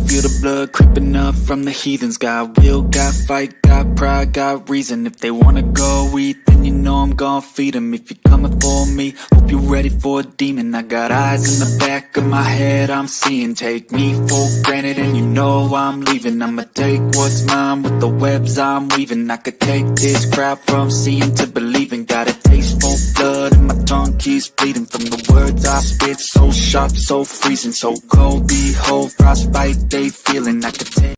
feel the blood creeping up from the heathens. Got will, got fight, got pride, got reason. If they wanna go eat, then you know I'm gon' feed them. If you're coming for me, hope you're ready for a demon. I got eyes in the back of my head, I'm seeing. Take me for granted and you know I'm leaving. I'ma take what's mine with the webs I'm weaving. I could take this crowd from seeing to believing. Got a taste for blood and my tongue keeps bleeding from the words I spit. So sharp, so freezing, so cold. Behold, frostbite they feeling. I could take.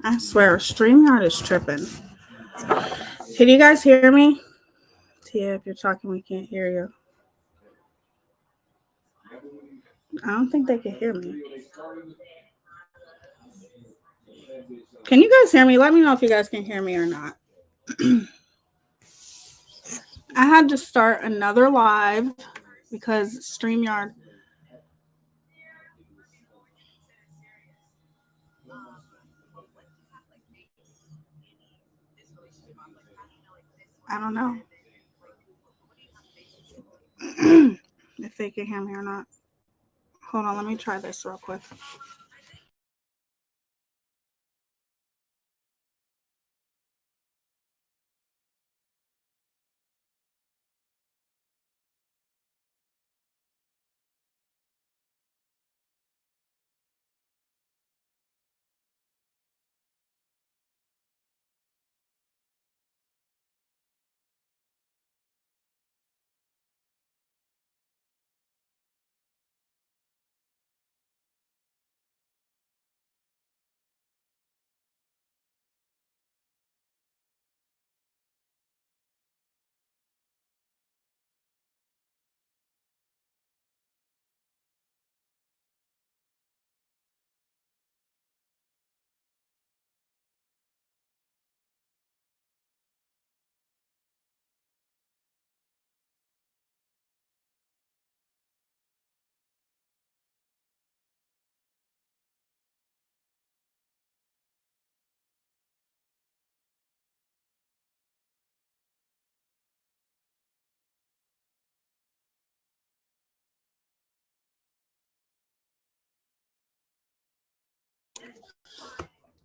I swear, StreamYard is tripping. Can you guys hear me? Tia, if you're talking, we can't hear you. I don't think they can hear me. Can you guys hear me? Let me know if you guys can hear me or not. I had to start another live because StreamYard. I don't know if they can hear me or not. Hold on, let me try this real quick.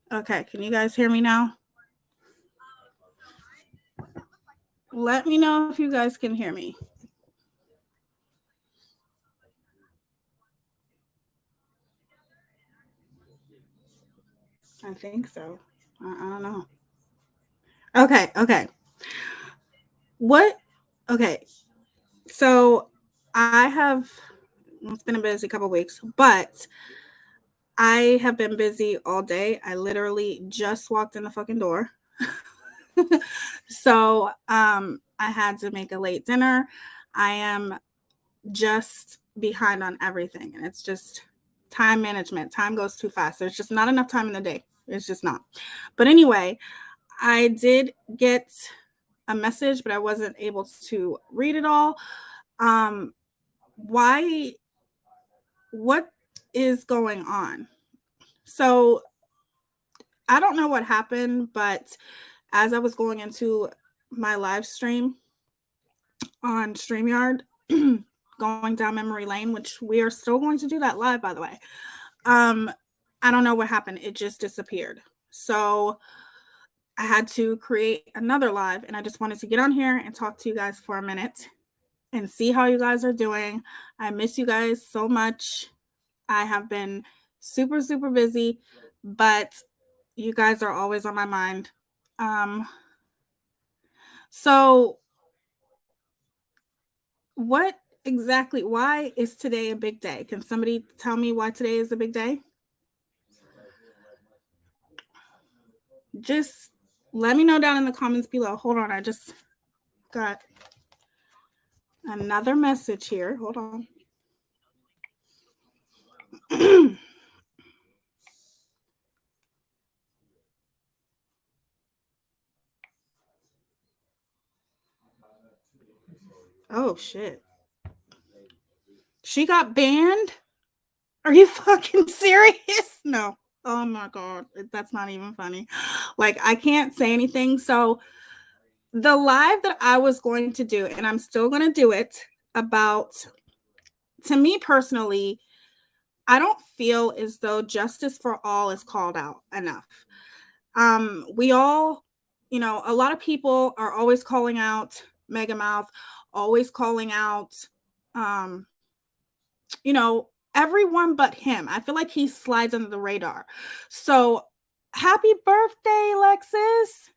Okay, can you guys hear me now? Let me know if you guys can hear me. I think so. I don't know. Okay. What? Okay. So it's been a busy couple weeks, but I have been busy all day. I literally just walked in the fucking door. So I had to make a late dinner. I am just behind on everything, and it's just time management. Time goes too fast. There's just not enough time in the day. It's just not. But anyway, I did get a message, but I wasn't able to read it all. Why? What is going on? So I don't know what happened, but as I was going into my live stream on StreamYard, going down memory lane, which we are still going to do that live, by the way. I don't know what happened. It just disappeared. So I had to create another live, and I just wanted to get on here and talk to you guys for a minute and see how you guys are doing. I miss you guys so much. I have been super, super busy, but you guys are always on my mind. So what exactly, why is today a big day? Can somebody tell me why today is a big day? Just let me know down in the comments below. Hold on, I just got another message here. Hold on. Oh shit. She got banned? Are you fucking serious? No. Oh my god, that's not even funny. Like, I can't say anything. So the live that I was going to do, and I'm still going to do it, about, to me personally, I don't feel as though justice for all is called out enough. We all, a lot of people are always calling out Mega Mouth, always calling out, everyone but him. I feel like he slides under the radar. So happy birthday, Lexus.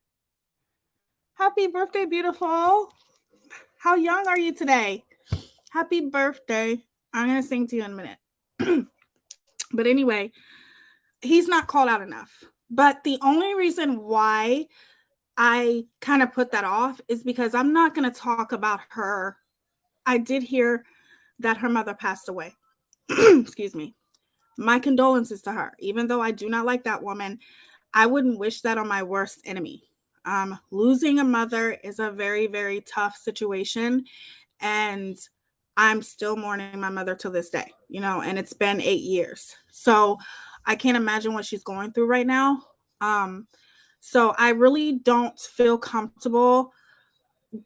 Happy birthday, beautiful. How young are you today? Happy birthday. I'm going to sing to you in a minute. But anyway, he's not called out enough. But the only reason why I kind of put that off is because I'm not going to talk about her. I did hear that her mother passed away. Excuse me. My condolences to her. Even though I do not like that woman, I wouldn't wish that on my worst enemy. Losing a mother is a very, very tough situation. And I'm still mourning my mother to this day, and it's been 8 years. So I can't imagine what she's going through right now. So I really don't feel comfortable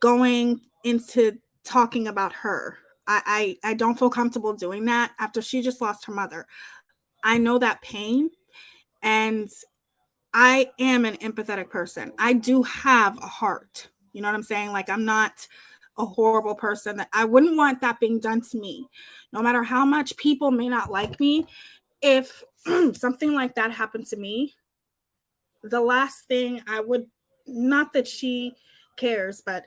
going into talking about her. I don't feel comfortable doing that after she just lost her mother. I know that pain, and I am an empathetic person. I do have a heart. You know what I'm saying? Like, I'm not a horrible person. That I wouldn't want that being done to me. No matter how much people may not like me, if something like that happened to me, the last thing I would, not that she cares, but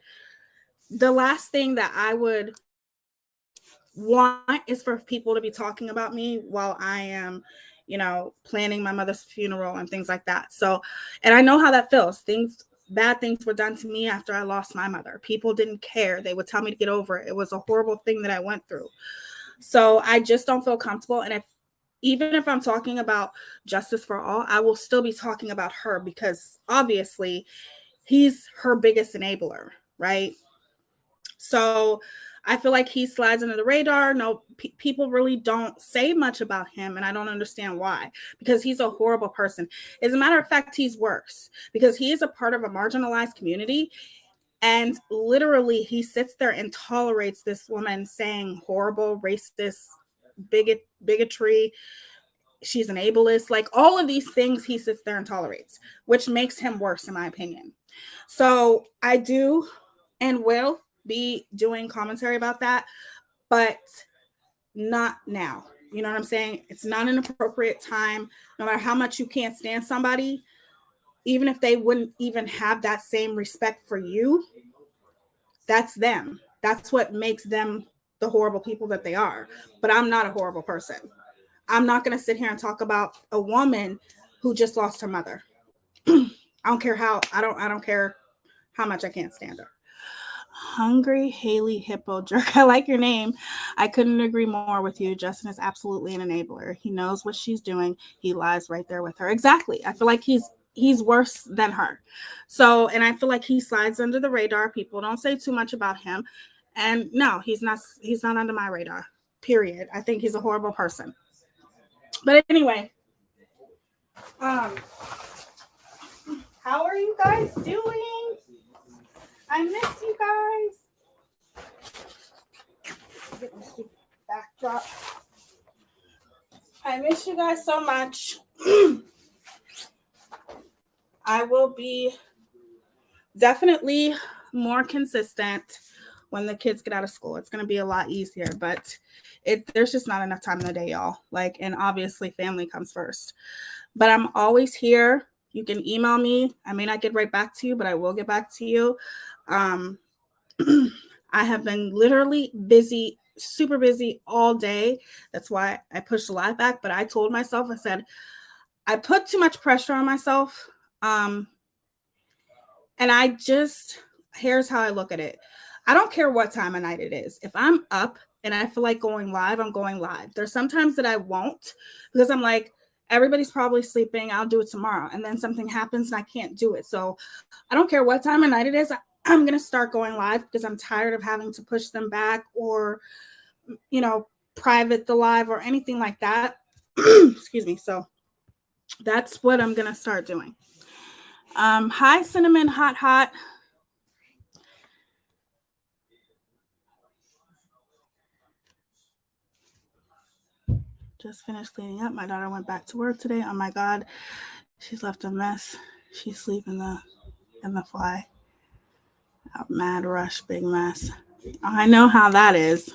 the last thing that I would want is for people to be talking about me while I am, planning my mother's funeral and things like that. So, and I know how that feels. Bad things were done to me after I lost my mother. People didn't care. They would tell me to get over it. It was a horrible thing that I went through. So I just don't feel comfortable. And even if I'm talking about justice for all, I will still be talking about her, because obviously he's her biggest enabler, right? So I feel like he slides under the radar. No, people really don't say much about him, and I don't understand why, because he's a horrible person. As a matter of fact, he's worse, because he is a part of a marginalized community, and literally he sits there and tolerates this woman saying horrible, racist, bigotry. She's an ableist, like all of these things he sits there and tolerates, which makes him worse, in my opinion. So I do and will be doing commentary about that, but not now. You know what I'm saying? It's not an appropriate time. No matter how much you can't stand somebody, even if they wouldn't even have that same respect for you, that's them. That's what makes them the horrible people that they are. But I'm not a horrible person. I'm not going to sit here and talk about a woman who just lost her mother. I don't care how much I can't stand her. Hungry Haley Hippo Jerk. I like your name. I couldn't agree more with you. Justin is absolutely an enabler. He knows what she's doing. He lies right there with her. Exactly. I feel like he's worse than her. So, and I feel like he slides under the radar. People don't say too much about him. And no, he's not under my radar. Period. I think he's a horrible person. But anyway, how are you guys doing? I miss you guys. Get my stupid drop. I miss you guys so much. I will be definitely more consistent when the kids get out of school. It's going to be a lot easier, but there's just not enough time in the day, y'all. Like, and obviously family comes first. But I'm always here. You can email me. I may not get right back to you, but I will get back to you. I have been literally busy, super busy all day. That's why I pushed a lot back. But I told myself, I said, I put too much pressure on myself. And I just, here's how I look at it. I don't care what time of night it is. If I'm up and I feel like going live, I'm going live. There's sometimes that I won't because I'm like, everybody's probably sleeping. I'll do it tomorrow. And then something happens and I can't do it. So I don't care what time of night it is. I'm going to start going live because I'm tired of having to push them back or, you know, private the live or anything like that. Excuse me. So that's what I'm going to start doing. Hi, Cinnamon Hot. Just finished cleaning up. My daughter went back to work today. Oh my God, she's left a mess. She's sleeping in the fly. Mad rush, big mess. I know how that is.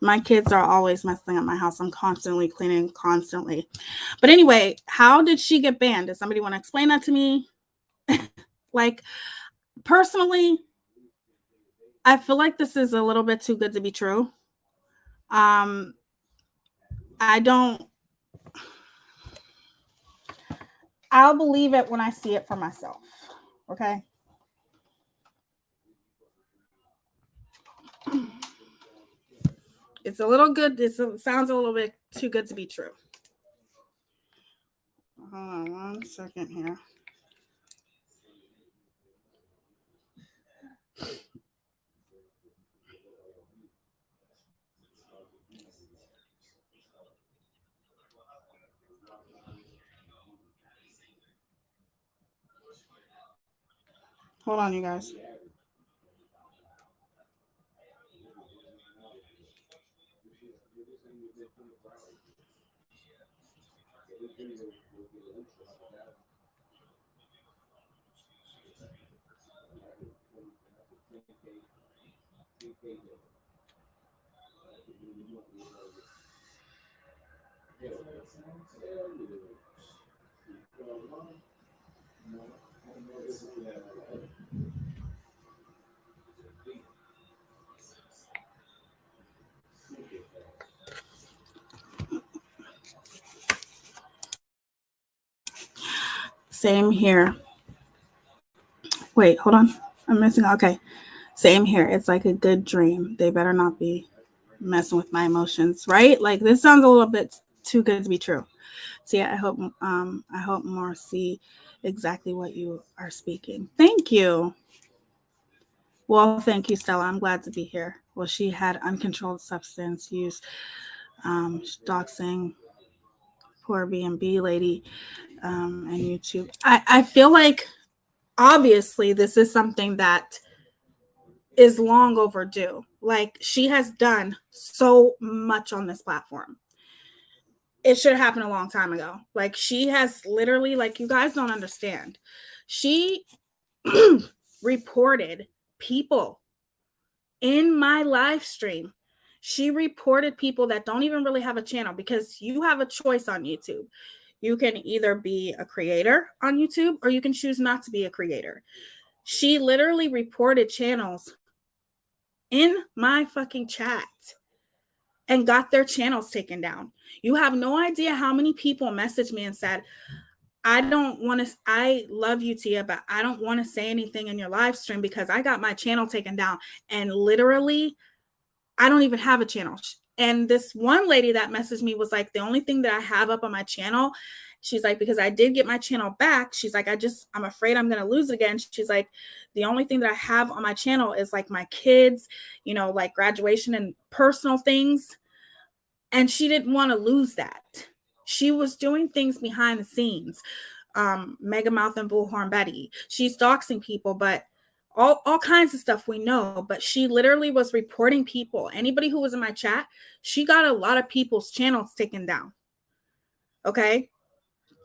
My kids are always messing up my house. I'm constantly cleaning, constantly. But anyway, how did she get banned? Does somebody want to explain that to me? Like, personally, I feel like this is a little bit too good to be true. I'll believe it when I see it for myself. Okay. It's a little good. It sounds a little bit too good to be true. Hold on 1 second here. Hold on, you guys. Same here. Wait, hold on. I'm missing. Okay. Same here. It's like a good dream. They better not be messing with my emotions, right? Like, this sounds a little bit too good to be true. So yeah, I hope more see exactly what you are speaking. Thank you. Well, thank you, Stella. I'm glad to be here. Well, she had uncontrolled substance use, doxing, poor B&B lady, and YouTube. I feel like obviously this is something that is long overdue. Like, she has done so much on this platform. It should have happened a long time ago. Like, she has literally, like, you guys don't understand. She reported people in my live stream. She reported people that don't even really have a channel, because you have a choice on YouTube. You can either be a creator on YouTube or you can choose not to be a creator. She literally reported channels in my fucking chat and got their channels taken down. You have no idea how many people messaged me and said, I love you, Tia, but I don't want to say anything in your live stream because I got my channel taken down. And literally, I don't even have a channel. And this one lady that messaged me was like, the only thing that I have up on my channel, she's like, because I did get my channel back. She's like, I'm afraid I'm going to lose it again. She's like, the only thing that I have on my channel is like my kids, like graduation and personal things. And she didn't want to lose that. She was doing things behind the scenes. Mega Mouth and Bullhorn Betty. She's doxing people, but all kinds of stuff we know, but she literally was reporting people. Anybody who was in my chat, she got a lot of people's channels taken down. Okay?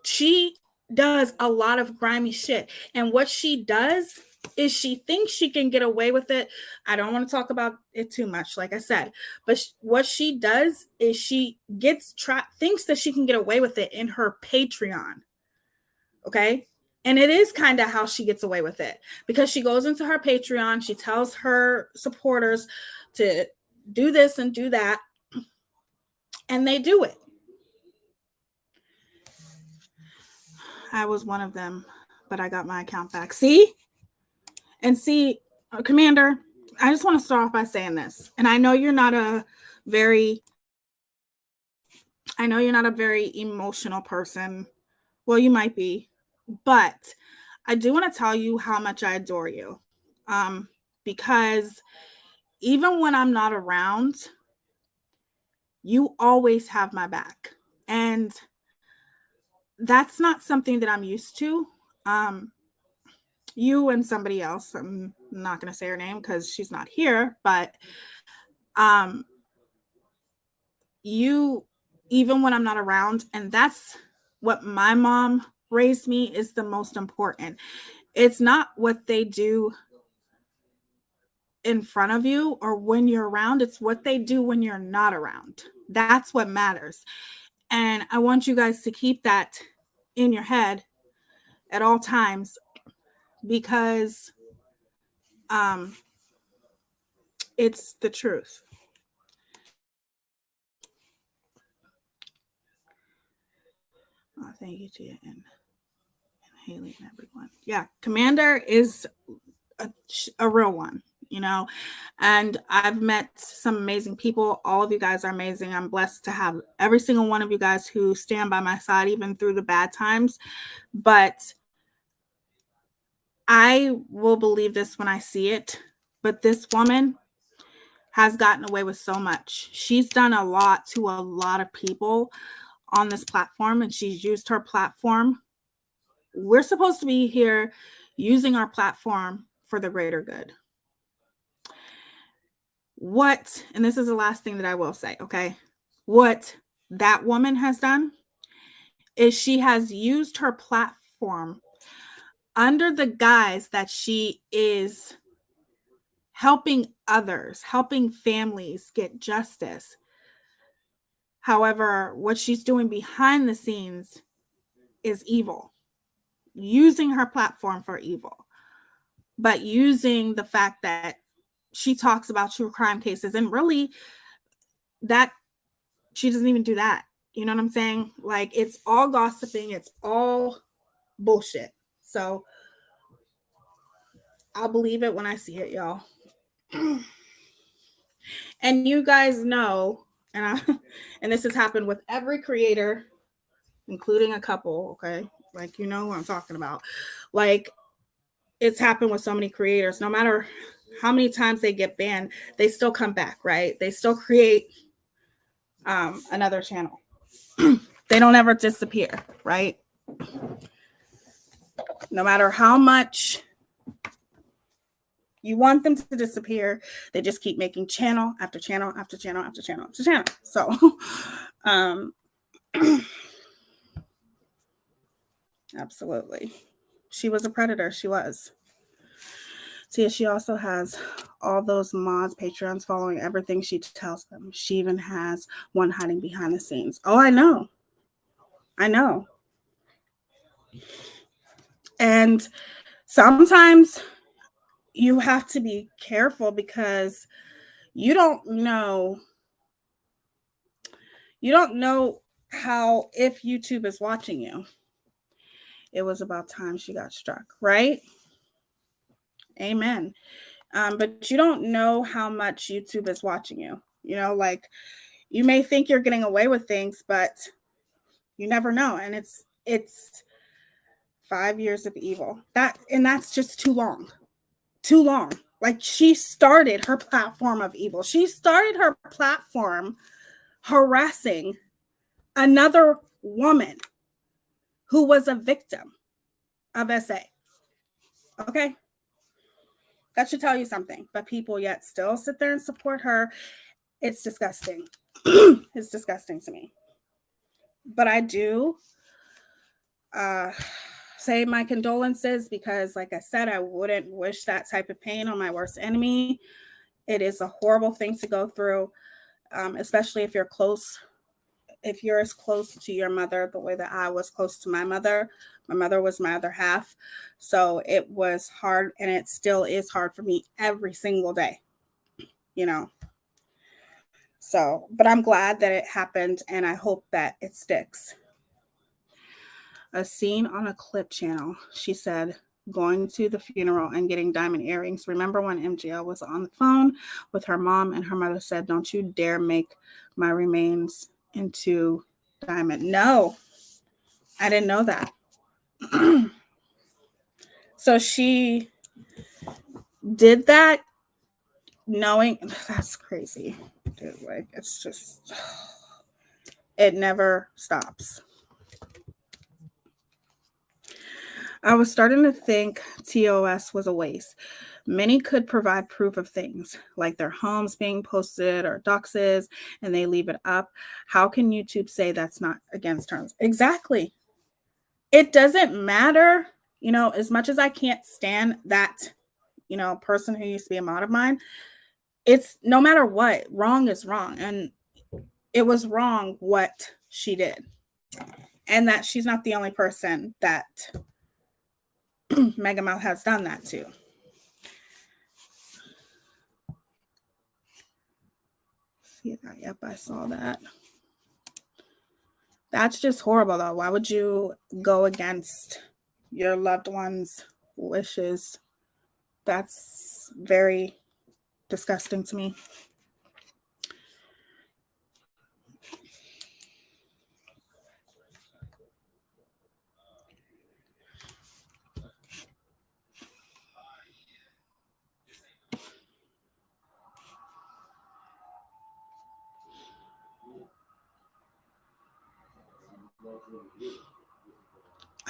She does a lot of grimy shit. And what she does is she thinks she can get away with it. I don't want to talk about it too much, like I said, but what she does is she thinks that she can get away with it in her Patreon. Okay? And it is kind of how she gets away with it, because she goes into her Patreon, she tells her supporters to do this and do that, and they do it. I was one of them, but I got my account back. See? And see, Commander, I just want to start off by saying this. And I know you're not a very emotional person. Well, you might be, but I do want to tell you how much I adore you. Because even when I'm not around, you always have my back. And that's not something that I'm used to. You and somebody else, I'm not going to say her name because she's not here, but you, even when I'm not around, and that's what my mom raised me, is the most important. It's not what they do in front of you or when you're around, it's what they do when you're not around. That's what matters. And I want you guys to keep that in your head at all times, because it's the truth. Oh, thank you, Gia and Haley and everyone. Yeah, Commander is a real one, you know, and I've met some amazing people. All of you guys are amazing. I'm blessed to have every single one of you guys who stand by my side, even through the bad times. But I will believe this when I see it. But this woman has gotten away with so much. She's done a lot to a lot of people on this platform, and she's used her platform. We're supposed to be here using our platform for the greater good. And this is the last thing that I will say, okay? What that woman has done is she has used her platform under the guise that she is helping others, helping families get justice. However, what she's doing behind the scenes is evil, using her platform for evil, but using the fact that she talks about true crime cases, and really that she doesn't even do that. You know what I'm saying? Like, it's all gossiping. It's all bullshit. So I'll believe it when I see it, y'all. And you guys know, and this has happened with every creator, including a couple, okay? Like, you know what I'm talking about. Like, it's happened with so many creators. No matter how many times they get banned, they still come back, right? They still create another channel. They don't ever disappear, right? No matter how much you want them to disappear, they just keep making channel after channel after channel after channel after channel. So, absolutely. She was a predator. She was. See, she also has all those mods, Patreons, following everything she tells them. She even has one hiding behind the scenes. Oh, I know. And sometimes you have to be careful, because you don't know how, if YouTube is watching you. It was about time she got struck, right? Amen. But you don't know how much YouTube is watching you. You know, like, you may think you're getting away with things, but you never know. And it's 5 years of evil. That's just too long. Too long. Like, she started her platform of evil. She started her platform harassing another woman who was a victim of SA. Okay? That should tell you something. But people yet still sit there and support her. It's disgusting. It's disgusting to me. But I do say my condolences because, like I said, I wouldn't wish that type of pain on my worst enemy. It is a horrible thing to go through, especially if you're close. If you're as close to your mother the way that I was close to my mother was my other half. So it was hard, and it still is hard for me every single day, you know. So, but I'm glad that it happened, and I hope that it sticks. A scene on a clip channel, she said, going to the funeral and getting diamond earrings. Remember when MGL was on the phone with her mom and her mother said, "Don't you dare make my remains into diamond." No, I didn't know that. So she did that knowing. That's crazy, dude. Like, it's just, it never stops. I was starting to think TOS was a waste. Many could provide proof of things, like their homes being posted or doxes, and they leave it up. How can YouTube say that's not against terms? Exactly. It doesn't matter, you know, as much as I can't stand that, you know, person who used to be a mod of mine, it's no matter what, wrong is wrong. And it was wrong what she did. And that she's not the only person that Mega Mouth has done that to. See that? Yep, I saw that. That's just horrible, though. Why would you go against your loved one's wishes? That's very disgusting to me.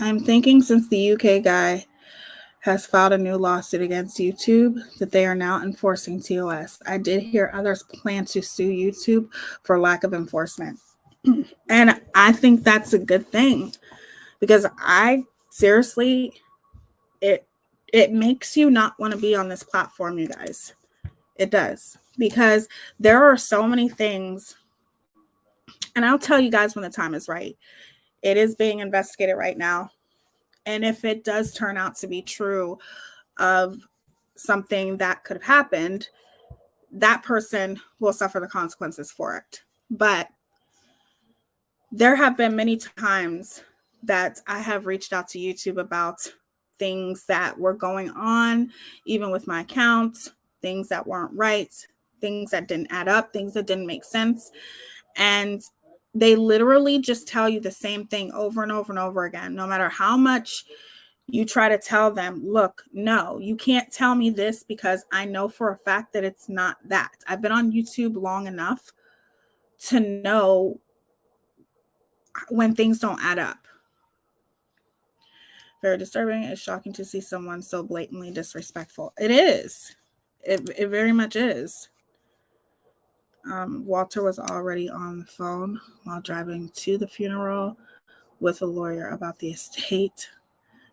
I'm thinking since the UK guy has filed a new lawsuit against YouTube that they are now enforcing TOS. I did hear others plan to sue YouTube for lack of enforcement. And I think that's a good thing because I seriously, it makes you not want to be on this platform, you guys. It does, because there are so many things, and I'll tell you guys when the time is right. It is being investigated right now. And if it does turn out to be true of something that could have happened, that person will suffer the consequences for it. But there have been many times that I have reached out to YouTube about things that were going on, even with my accounts, things that weren't right, things that didn't add up, things that didn't make sense. And they literally just tell you the same thing over and over and over again, no matter how much you try to tell them, look, no, you can't tell me this because I know for a fact that it's not that. I've been on YouTube long enough to know when things don't add up. Very disturbing. It's shocking to see someone so blatantly disrespectful. It is. It very much is. Walter was already on the phone while driving to the funeral with a lawyer about the estate.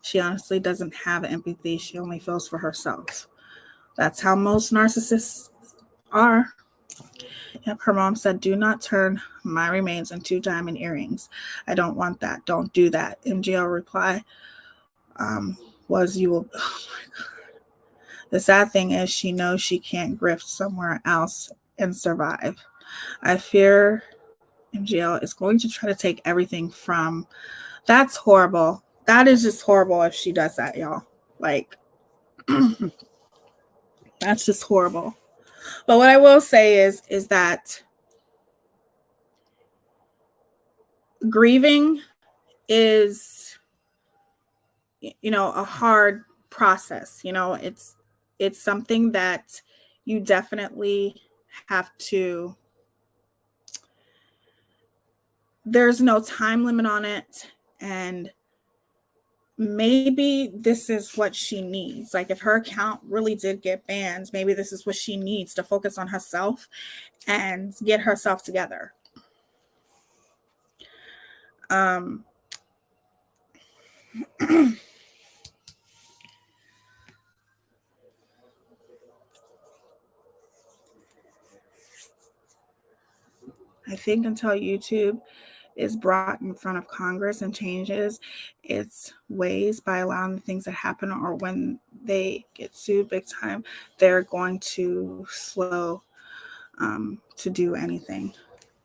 She honestly doesn't have empathy. She only feels for herself. That's how most narcissists are. Yep, her mom said, "Do not turn my remains into diamond earrings. I don't want that. Don't do that." MGL reply was, "You will." Oh my God. The sad thing is she knows she can't grift somewhere else and survive. I fear MGL is going to try to take everything from. That's horrible. That is just horrible if she does that, y'all. Like, that's just horrible. But what I will say is that grieving is, you know, a hard process. You know, it's something that you definitely have to, there's no time limit on it. And maybe this is what she needs. Like if her account really did get banned, maybe this is what she needs to focus on herself and get herself together. I think until YouTube is brought in front of Congress and changes its ways by allowing the things that happen, or when they get sued big time, they're going to slow to do anything.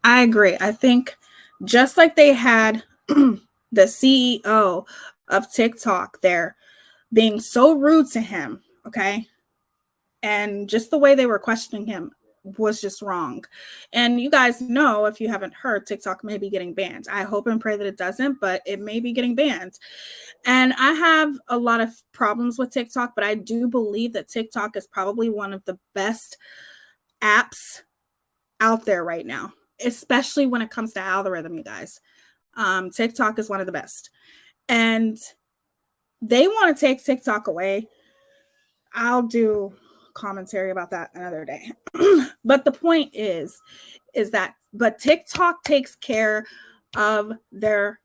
I agree. I think just like they had the CEO of TikTok there being so rude to him, okay? And just the way they were questioning him was just wrong. And you guys know, if you haven't heard, TikTok may be getting banned. I hope and pray that it doesn't, but it may be getting banned. And I have a lot of problems with TikTok, but I do believe that TikTok is probably one of the best apps out there right now, especially when it comes to algorithm, you guys. TikTok is one of the best. And they want to take TikTok away. I'll do commentary about that another day. But the point is that, but TikTok takes care of their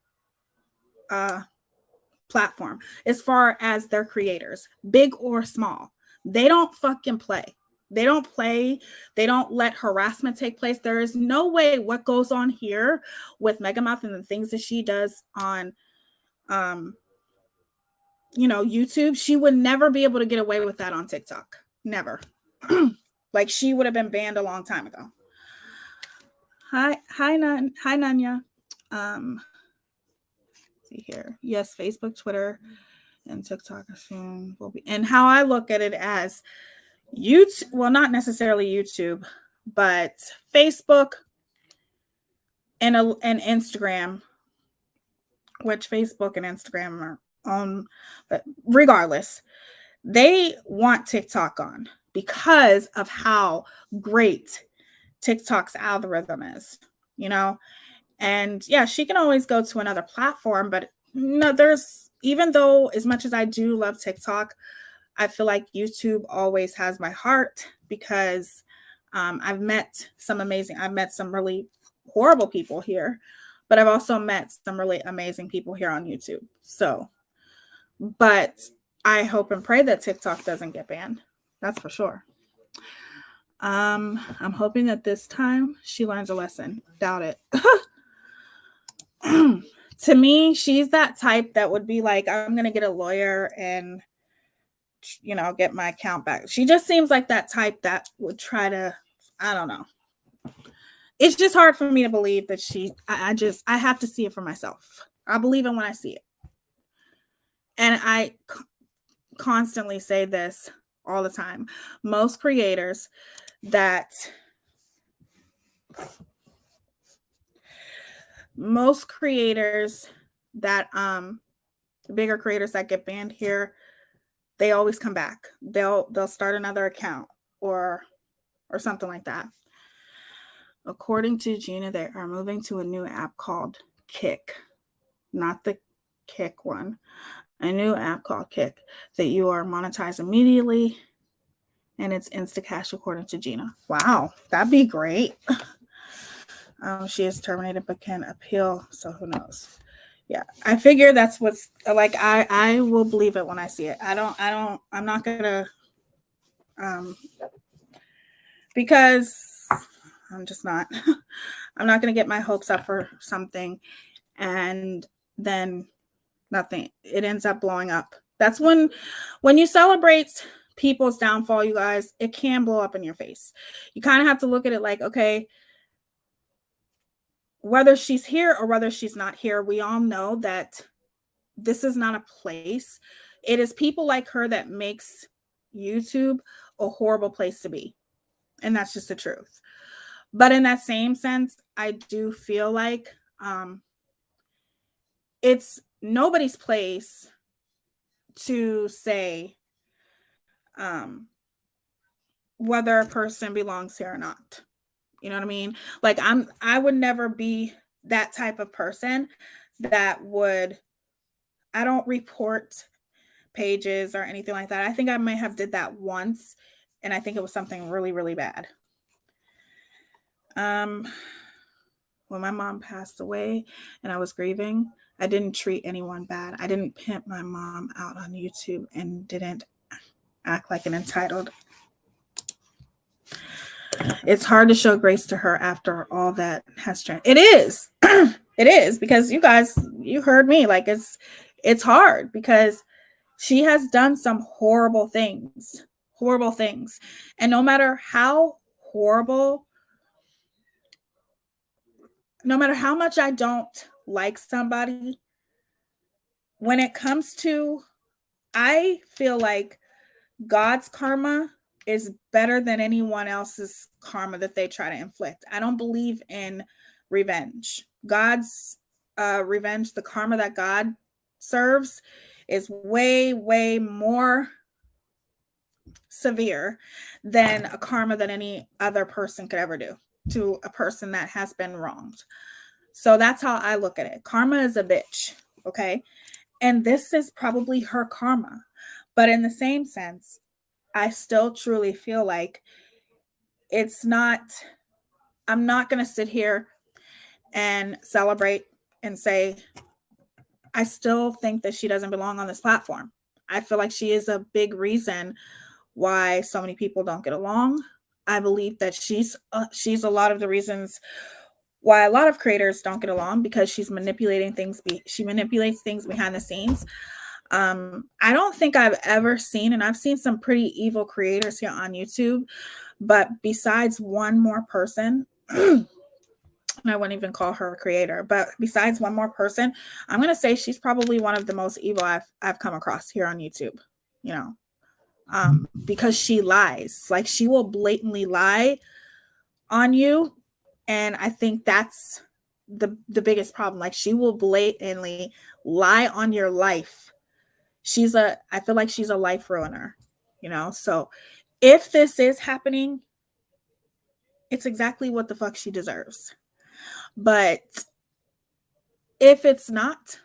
platform as far as their creators, big or small. They don't fucking play. They don't play. They don't let harassment take place. There is no way what goes on here with Megamouth and the things that she does on YouTube, she would never be able to get away with that on TikTok. Never. Like she would have been banned a long time ago. Hi Nanya. See here. Yes, Facebook, Twitter, and TikTok soon will be. And how I look at it as YouTube, well, not necessarily YouTube, but Facebook and Instagram, which Facebook and Instagram are on, but regardless, they want TikTok on because of how great TikTok's algorithm is, and yeah, she can always go to another platform, but no, even though as much as I do love TikTok, I feel like YouTube always has my heart because I've met some really horrible people here, but I've also met some really amazing people here on YouTube. So, but I hope and pray that TikTok doesn't get banned. That's for sure. I'm hoping that this time she learns a lesson. Doubt it. To me, she's that type that would be like, I'm going to get a lawyer and, get my account back. She just seems like that type that would try to, I don't know. It's just hard for me to believe that I have to see it for myself. I believe it when I see it. And I constantly say this all the time. Most creators that bigger creators that get banned here, they always come back. They'll start another account or something like that. According to Gina, they are moving to a new app called Kick, not the Kick one. A new app called Kick that you are monetized immediately, and it's Instacash, according to Gina. Wow, that'd be great. She is terminated but can appeal, so who knows? Yeah, I figure that's what's like. I will believe it when I see it. I'm not gonna because I'm just not. I'm not gonna get my hopes up for something and then nothing. It ends up blowing up. That's when you celebrate people's downfall, you guys, it can blow up in your face. You kind of have to look at it like, okay, whether she's here or whether she's not here, we all know that this is not a place. It is people like her that makes YouTube a horrible place to be. And that's just the truth. But in that same sense, I do feel like it's nobody's place to say whether a person belongs here or not. You know what I mean? Like I would never be that type of person that would, I don't report pages or anything like that. I think I may have did that once, and I think it was something really, really bad. When my mom passed away and I was grieving, I didn't treat anyone bad. I didn't pimp my mom out on YouTube and didn't act like an entitled. It's hard to show grace to her after all that has transpired. It is. It is, because you guys, you heard me. Like, it's hard because she has done some horrible things. And no matter how horrible, no matter how much I don't like somebody, when it comes to, I feel like God's karma is better than anyone else's karma that they try to inflict. I don't believe in revenge. God's revenge, the karma that God serves, is way, way more severe than a karma that any other person could ever do to a person that has been wronged. So that's how I look at it. Karma is a bitch, okay? And this is probably her karma. But in the same sense, I still truly feel like it's not, I'm not going to sit here and celebrate and say, I still think that she doesn't belong on this platform. I feel like she is a big reason why so many people don't get along. I believe that she's a lot of the reasons why a lot of creators don't get along, because she's manipulating things. She manipulates things behind the scenes. I don't think I've ever seen, and I've seen some pretty evil creators here on YouTube, but besides one more person, and I wouldn't even call her a creator, but besides one more person, I'm going to say she's probably one of the most evil I've come across here on YouTube, you know, because she lies. Like, she will blatantly lie on you. And I think that's the biggest problem. Like, she will blatantly lie on your life. I feel like she's a life ruiner, you know? So if this is happening, it's exactly what the fuck she deserves. But if it's not,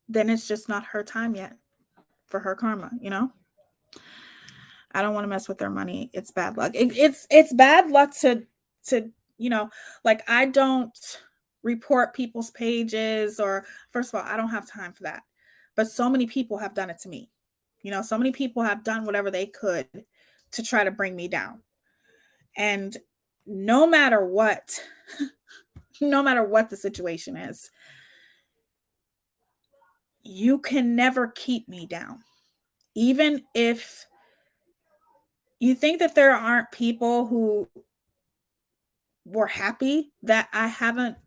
then it's just not her time yet for her karma, you know? I don't want to mess with their money. It's bad luck. It's bad luck to, you know, like, I don't report people's pages, or, first of all, I don't have time for that. But so many people have done it to me. You know, so many people have done whatever they could to try to bring me down. And no matter what, no matter what the situation is, you can never keep me down. Even if you think that there aren't people who were happy that I haven't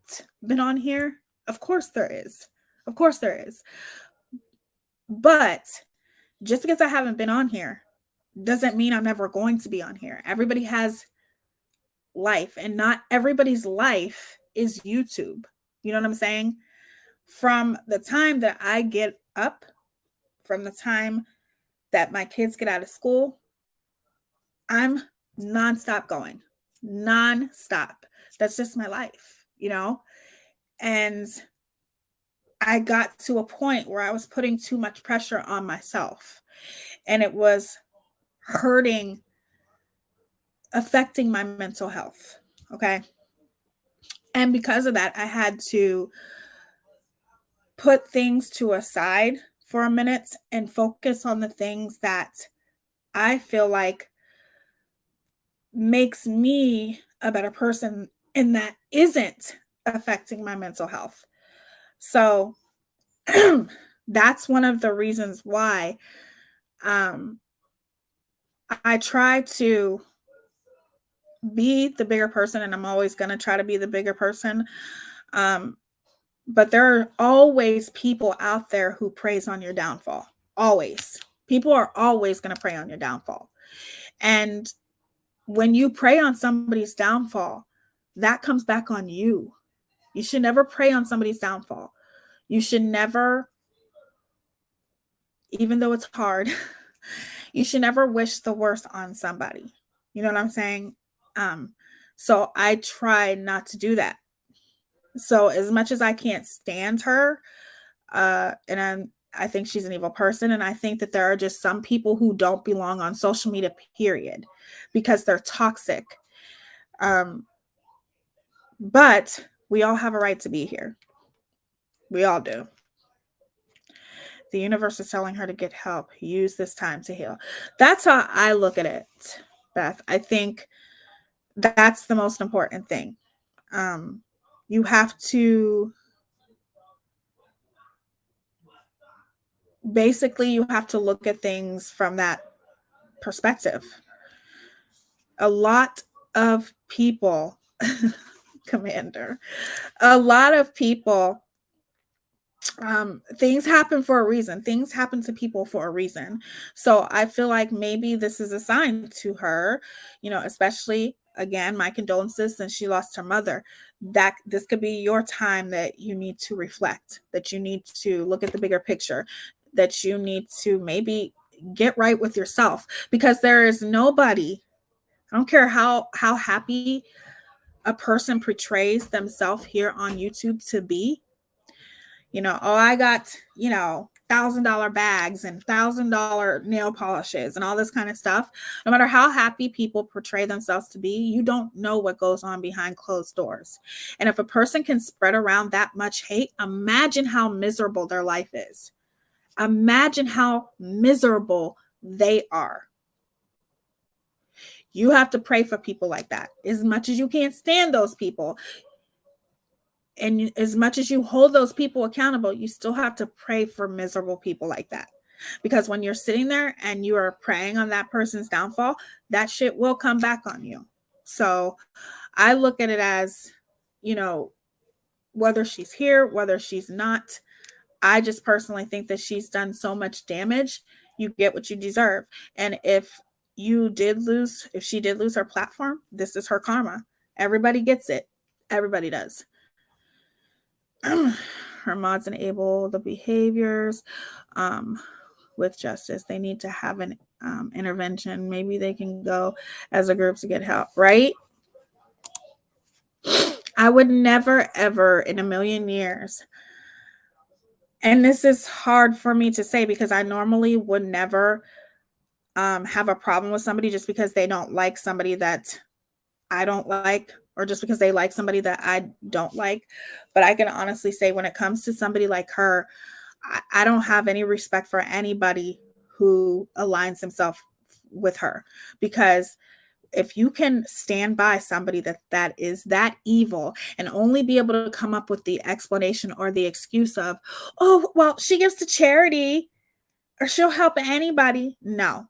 been on here, of course there is. Of course there is. But just because I haven't been on here doesn't mean I'm never going to be on here. Everybody has life, and not everybody's life is YouTube. You know what I'm saying? From the time that I get up, from the time that my kids get out of school, I'm nonstop going. Nonstop. That's just my life, you know? And I got to a point where I was putting too much pressure on myself, and it was affecting my mental health. Okay. And because of that, I had to put things to a side for a minute and focus on the things that I feel like makes me a better person and that isn't affecting my mental health. So that's one of the reasons why I try to be the bigger person, and I'm always going to try to be the bigger person. But there are always people out there who preys on your downfall. Always. People are always going to prey on your downfall. And when you prey on somebody's downfall, that comes back on you. You should never prey on somebody's downfall. You should never, even though it's hard, you should never wish the worst on somebody. You know what I'm saying? So I try not to do that. So as much as I can't stand her, and I think she's an evil person. And I think that there are just some people who don't belong on social media, period, because they're toxic. But we all have a right to be here. We all do. The universe is telling her to get help. Use this time to heal. That's how I look at it, Beth. I think that's the most important thing. You have to look at things from that perspective. A lot of people, Commander, a lot of people, things happen for a reason. Things happen to people for a reason. So I feel like maybe this is a sign to her, especially, again, my condolences since she lost her mother, that this could be your time that you need to reflect, that you need to look at the bigger picture, that you need to maybe get right with yourself, because there is nobody, I don't care how happy a person portrays themselves here on YouTube to be, I got, $1,000 bags and $1,000 nail polishes and all this kind of stuff. No matter how happy people portray themselves to be, you don't know what goes on behind closed doors. And if a person can spread around that much hate, imagine how miserable their life is. Imagine how miserable they are. You have to pray for people like that. As much as you can't stand those people, and as much as you hold those people accountable, you still have to pray for miserable people like that. Because when you're sitting there and you are praying on that person's downfall, that shit will come back on you. So I look at it as, whether she's here, whether she's not, I just personally think that she's done so much damage. You get what you deserve. And if she did lose her platform, this is her karma. Everybody gets it. Everybody does. Her mods enable the behaviors with justice. They need to have an intervention. Maybe they can go as a group to get help, right? I would never, ever in a million years, and this is hard for me to say because I normally would never have a problem with somebody just because they don't like somebody that I don't like, or just because they like somebody that I don't like. But I can honestly say when it comes to somebody like her, I don't have any respect for anybody who aligns himself with her, because if you can stand by somebody that is that evil and only be able to come up with the explanation or the excuse of, oh, well, she gives to charity or she'll help anybody. No,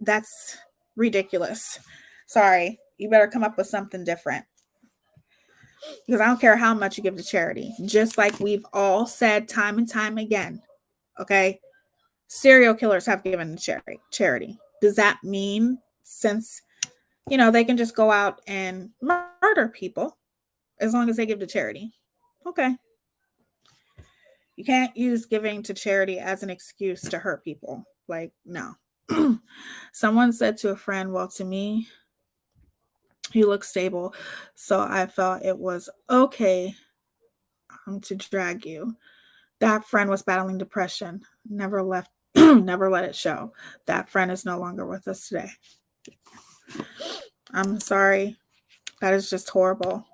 that's ridiculous. Sorry. You better come up with something different, because I don't care how much you give to charity. Just like we've all said time and time again, okay? Serial killers have given to charity. Does that mean since, they can just go out and murder people as long as they give to charity? Okay. You can't use giving to charity as an excuse to hurt people. Like, no. Someone said to a friend, well, to me, you look stable, so I felt it was okay to drag you. That friend was battling depression. Never left, never let it show. That friend is no longer with us today. I'm sorry. That is just horrible.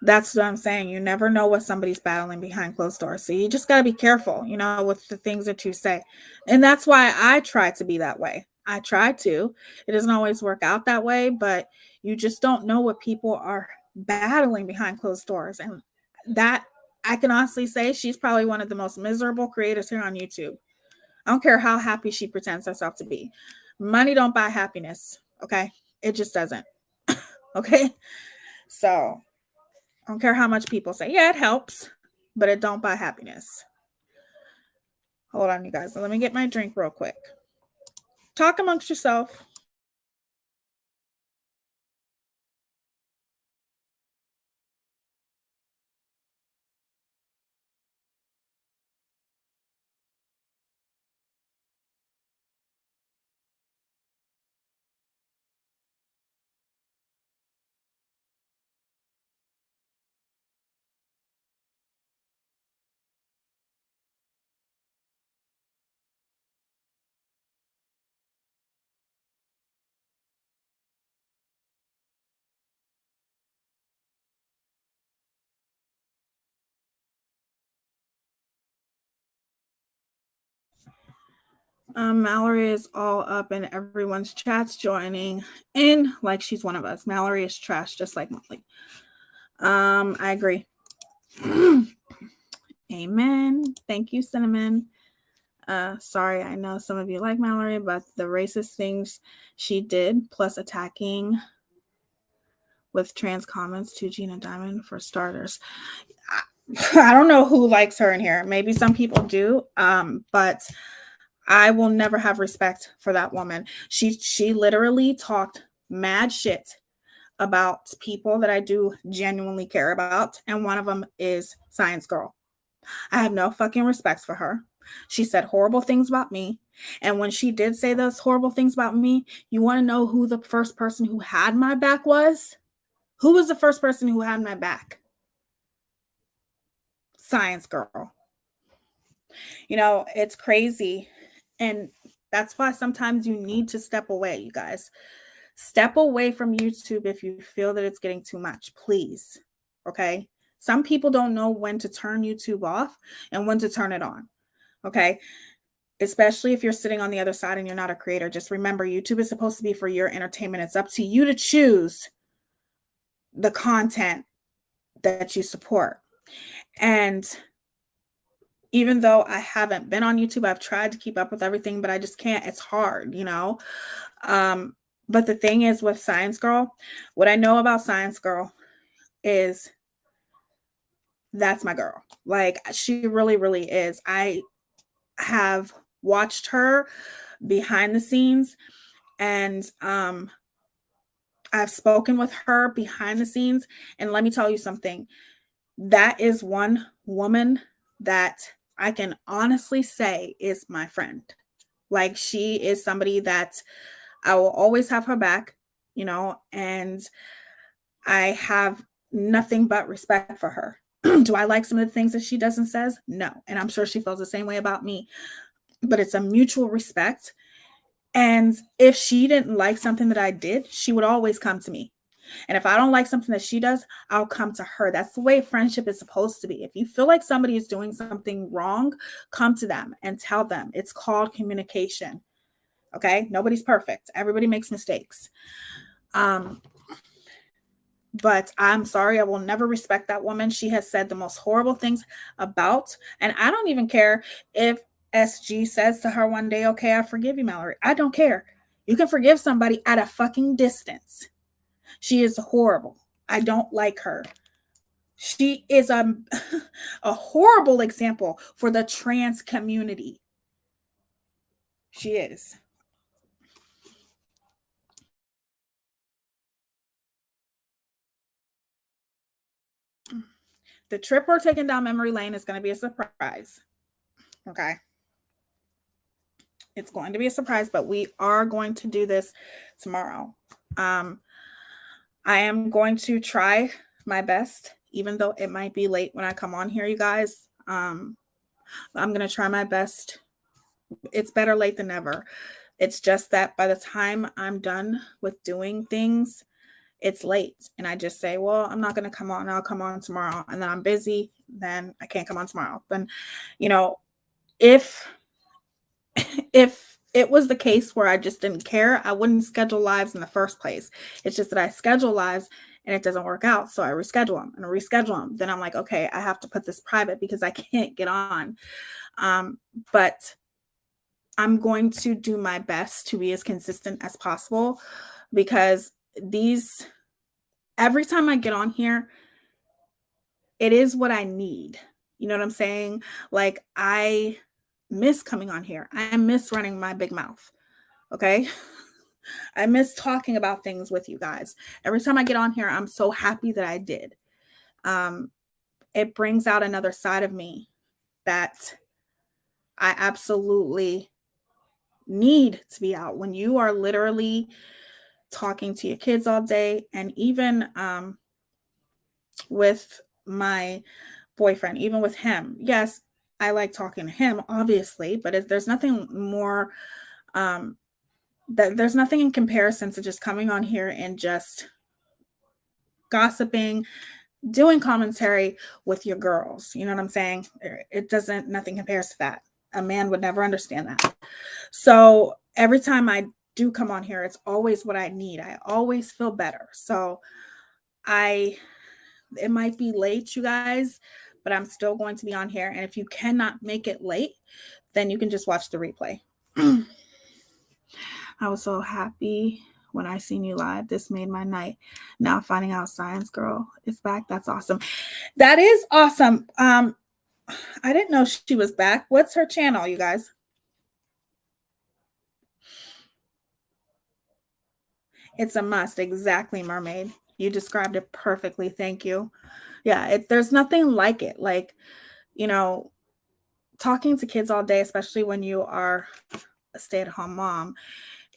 That's what I'm saying. You never know what somebody's battling behind closed doors. So you just got to be careful, with the things that you say. And that's why I try to be that way. I try to. It doesn't always work out that way, but you just don't know what people are battling behind closed doors. And that, I can honestly say, she's probably one of the most miserable creators here on YouTube. I don't care how happy she pretends herself to be. Money don't buy happiness, okay? It just doesn't, okay? So I don't care how much people say, yeah, it helps, but it don't buy happiness. Hold on, you guys. Let me get my drink real quick. Talk amongst yourself. Mallory is all up in everyone's chats, joining in like she's one of us. Mallory is trash, just like Molly. I agree. Amen. Thank you, Cinnamon. Sorry, I know some of you like Mallory, but the racist things she did, plus attacking with trans comments to Gina Diamond for starters. I don't know who likes her in here. Maybe some people do, but I will never have respect for that woman. She literally talked mad shit about people that I do genuinely care about, and one of them is Science Girl. I have no fucking respect for her. She said horrible things about me. And when she did say those horrible things about me, you want to know who the first person who had my back was? Who was the first person who had my back? Science Girl. You know, it's crazy. And that's why sometimes you need to step away, you guys. Step away from YouTube if you feel that it's getting too much, please. Okay? Some people don't know when to turn YouTube off and when to turn it on. Okay? Especially if you're sitting on the other side and you're not a creator. Just remember, YouTube is supposed to be for your entertainment. It's up to you to choose the content that you support. And even though I haven't been on YouTube, I've tried to keep up with everything, but I just can't. It's hard, you know? But the thing is with Science Girl, what I know about Science Girl is that's my girl. Like, she really, really is. I have watched her behind the scenes, and I've spoken with her behind the scenes. And let me tell you something. That is one woman that I can honestly say is my friend. Like, she is somebody that I will always have her back, you know, and I have nothing but respect for her. Do I like some of the things that she does and says? No. And I'm sure she feels the same way about me, but it's a mutual respect. And if she didn't like something that I did, she would always come to me. And if I don't like something that she does, I'll come to her. That's the way friendship is supposed to be. If you feel like somebody is doing something wrong, come to them and tell them. It's called communication. Okay? Nobody's perfect. Everybody makes mistakes. But I'm sorry, I will never respect that woman. She has said the most horrible things about, and I don't even care if SG says to her one day, okay, I forgive you, Mallory. I don't care. You can forgive somebody at a fucking distance. She is horrible. I don't like her. She is a horrible example for the trans community. She is. The trip we're taking down memory lane is going to be a surprise. Okay. It's going to be a surprise, but we are going to do this tomorrow. I am going to try my best, even though it might be late when I come on here, you guys. I'm going to try my best. It's better late than never. It's just that by the time I'm done with doing things, it's late. And I just say, well, I'm not going to come on. I'll come on tomorrow. And then I'm busy. Then I can't come on tomorrow. Then, you know, if it was the case where I just didn't care, I wouldn't schedule lives in the first place. It's just that I schedule lives and it doesn't work out. So I reschedule them and reschedule them. Then I'm like, okay, I have to put this private because I can't get on. But I'm going to do my best to be as consistent as possible, because every time I get on here, it is what I need. You know what I'm saying? Like, I miss coming on here. I miss running my big mouth. Okay. I miss talking about things with you guys. Every time I get on here, I'm so happy that I did. It brings out another side of me that I absolutely need to be out. When you are literally talking to your kids all day, and even with my boyfriend, even with him, yes, I like talking to him, obviously, but there's nothing more, there's nothing in comparison to just coming on here and just gossiping, doing commentary with your girls. You know what I'm saying? Nothing compares to that. A man would never understand that. So every time I do come on here, it's always what I need. I always feel better. So it might be late, you guys, but I'm still going to be on here. And if you cannot make it late, then you can just watch the replay. I was so happy when I seen you live. This made my night. Now finding out Science Girl is back. That's awesome. That is awesome. I didn't know she was back. What's her channel, you guys? It's a must. Exactly, Mermaid. You described it perfectly. Thank you. Yeah, there's nothing like it. Like, you know, talking to kids all day, especially when you are a stay-at-home mom,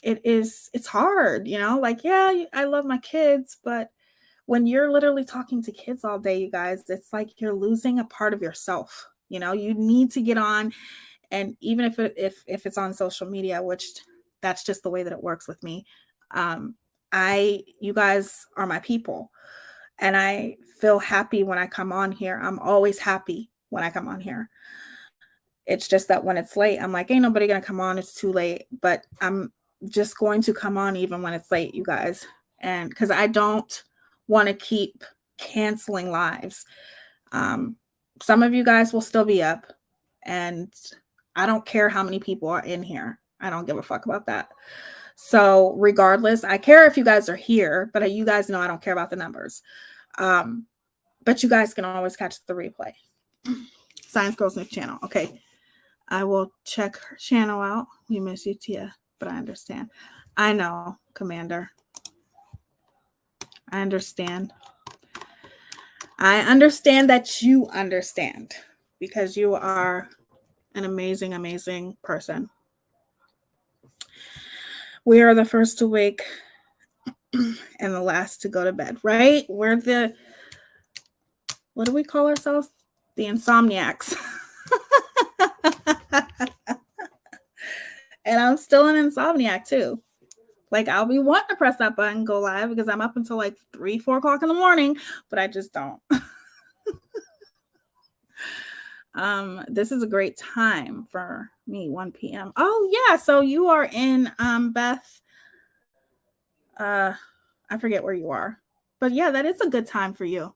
it's hard, you know? Like, yeah, I love my kids, but when you're literally talking to kids all day, you guys, it's like you're losing a part of yourself. You know, you need to get on, and even if it's on social media, which that's just the way that it works with me. You guys are my people, and I feel happy when I come on here. I'm always happy when I come on here. It's just that when it's late, I'm like, ain't nobody gonna come on. It's too late. But I'm just going to come on even when it's late, you guys, and because I don't want to keep canceling lives. Some of you guys will still be up, and I don't care how many people are in here. I don't give a fuck about that. So regardless, I care if you guys are here, but you guys know I don't care about the numbers. But you guys can always catch the replay. Science Girl's new channel. Okay. I will check her channel out. We miss you, Tia, but I understand. I know, Commander. I understand. I understand that you understand, because you are an amazing, amazing person. We are the first to wake and the last to go to bed, right? We're what do we call ourselves? The insomniacs. And I'm still an insomniac too. Like, I'll be wanting to press that button and go live because I'm up until like 3, 4 o'clock in the morning, but I just don't. This is a great time for me, 1 p.m. Oh yeah, so you are in Beth. I forget where you are, but yeah, that is a good time for you.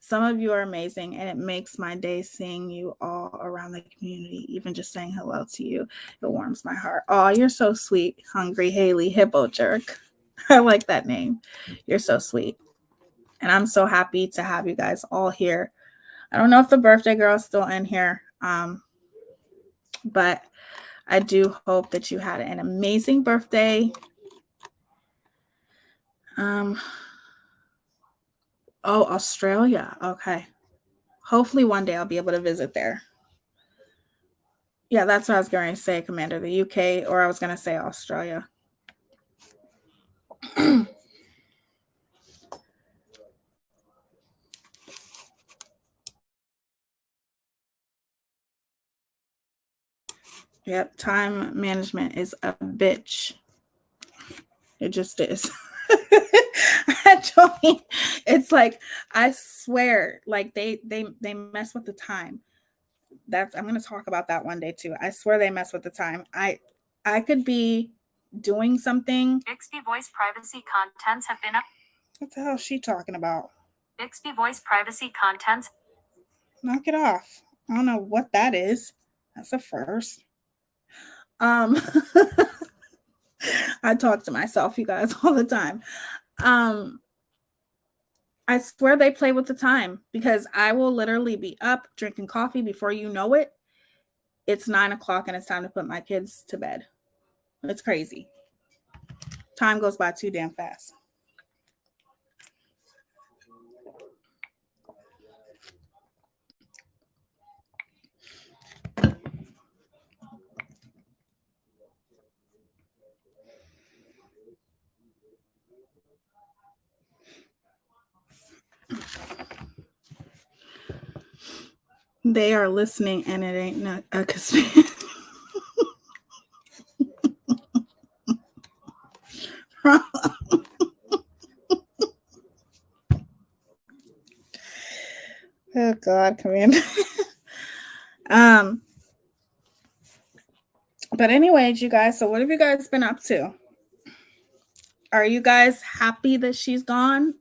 Some of you are amazing, and it makes my day seeing you all around the community. Even just saying hello to you, it warms my heart. Oh, you're so sweet, Hungry Haley Hippo Jerk. I like that name. You're so sweet, and I'm so happy to have you guys all here. I don't know if the birthday girl is still in here, but I do hope that you had an amazing birthday. Oh, Australia. Okay. Hopefully one day I'll be able to visit there. Yeah, that's what I was going to say, Commander. The UK, or I was going to say Australia. Yep, time management is a bitch. It just is. Actually, it's like, I swear, like they mess with the time. I'm going to talk about that one day too. I swear they mess with the time. I could be doing something. Bixby voice privacy contents have been up. What the hell is she talking about? Bixby voice privacy contents. Knock it off. I don't know what that is. That's a first. I talk to myself, you guys, all the time. I swear they play with the time, because I will literally be up drinking coffee before you know it. It's 9 o'clock and it's time to put my kids to bed. It's crazy. Time goes by too damn fast. They are listening, and it ain't not a conspiracy. Oh God, Commander. But anyways, you guys, so what have you guys been up to? Are you guys happy that she's gone?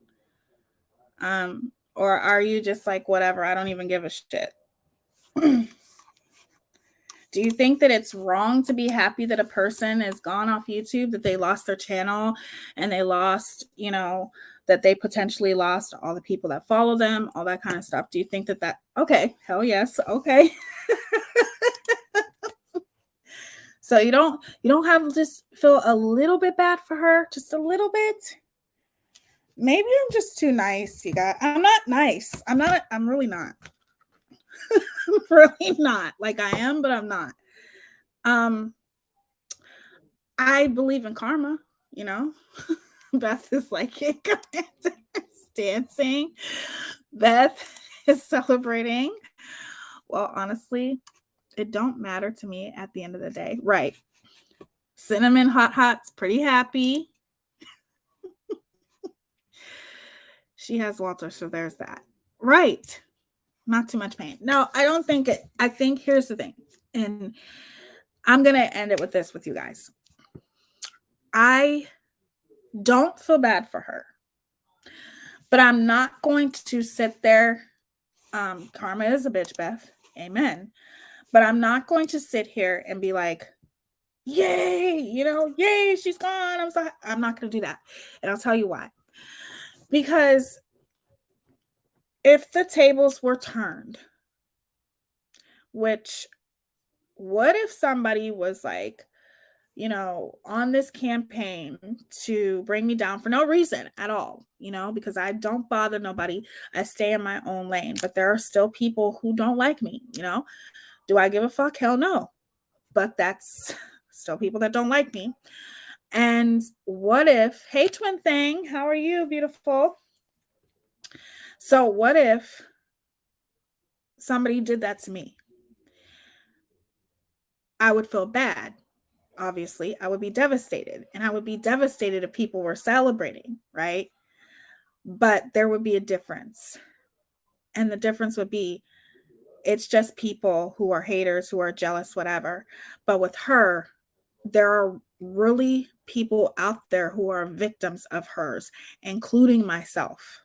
Or are you just like, whatever, I don't even give a shit? Do you think that it's wrong to be happy that a person is gone off YouTube, that they lost their channel and they lost, that they potentially lost all the people that follow them, all that kind of stuff? Do you think that okay, hell yes, okay. So you don't have to just feel a little bit bad for her, just a little bit? Maybe I'm just too nice, you guys. I'm not nice. I'm really not. I'm really not. Like I am, but I'm not. I believe in karma, Beth is like dancing. Beth is celebrating. Well, honestly, it don't matter to me at the end of the day. Right. Cinnamon Hot's pretty happy. She has Walter, so there's that. Right. Not too much pain. No, I don't think it. I think here's the thing. And I'm going to end it with this with you guys. I don't feel bad for her, but I'm not going to sit there. Karma is a bitch, Beth. Amen. But I'm not going to sit here and be like, yay, yay, she's gone. I'm not going to do that. And I'll tell you why. Because if the tables were turned, what if somebody was like, on this campaign to bring me down for no reason at all, because I don't bother nobody. I stay in my own lane, but there are still people who don't like me, Do I give a fuck? Hell no. But that's still people that don't like me. And what if, hey, twin thing, how are you, beautiful? So what if somebody did that to me? I would feel bad. Obviously, I would be devastated. And I would be devastated if people were celebrating, right? But there would be a difference. And the difference would be, it's just people who are haters, who are jealous, whatever. But with her, there are really people out there who are victims of hers, including myself.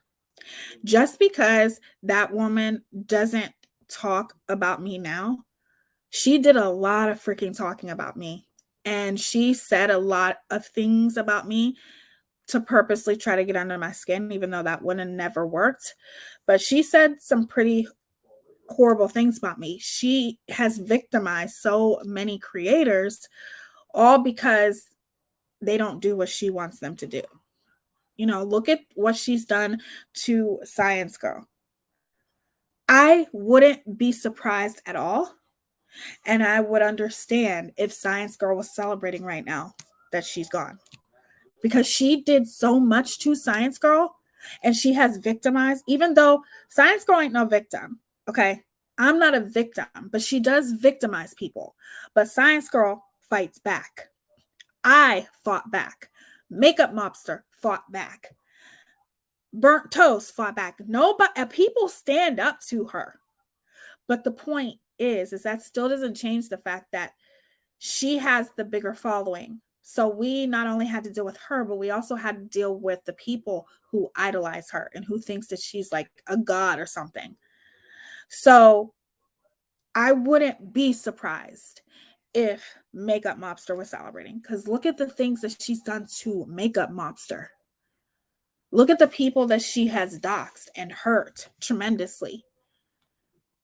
Just because that woman doesn't talk about me now, she did a lot of freaking talking about me. And she said a lot of things about me to purposely try to get under my skin, even though that would have never worked. But she said some pretty horrible things about me. She has victimized so many creators, all because they don't do what she wants them to do. Look at what she's done to Science Girl. I wouldn't be surprised at all. And I would understand if Science Girl was celebrating right now that she's gone. Because she did so much to Science Girl and she has victimized, even though Science Girl ain't no victim. Okay. I'm not a victim, but she does victimize people. But Science Girl fights back. I fought back. Makeup Mobster fought back. Burnt Toast fought back. Nobody, people stand up to her. But the point is that still doesn't change the fact that she has the bigger following. So we not only had to deal with her, but we also had to deal with the people who idolize her and who thinks that she's like a god or something. So I wouldn't be surprised if Makeup Mobster was celebrating, because look at the things that she's done to Makeup Mobster. Look at the people that she has doxed and hurt tremendously.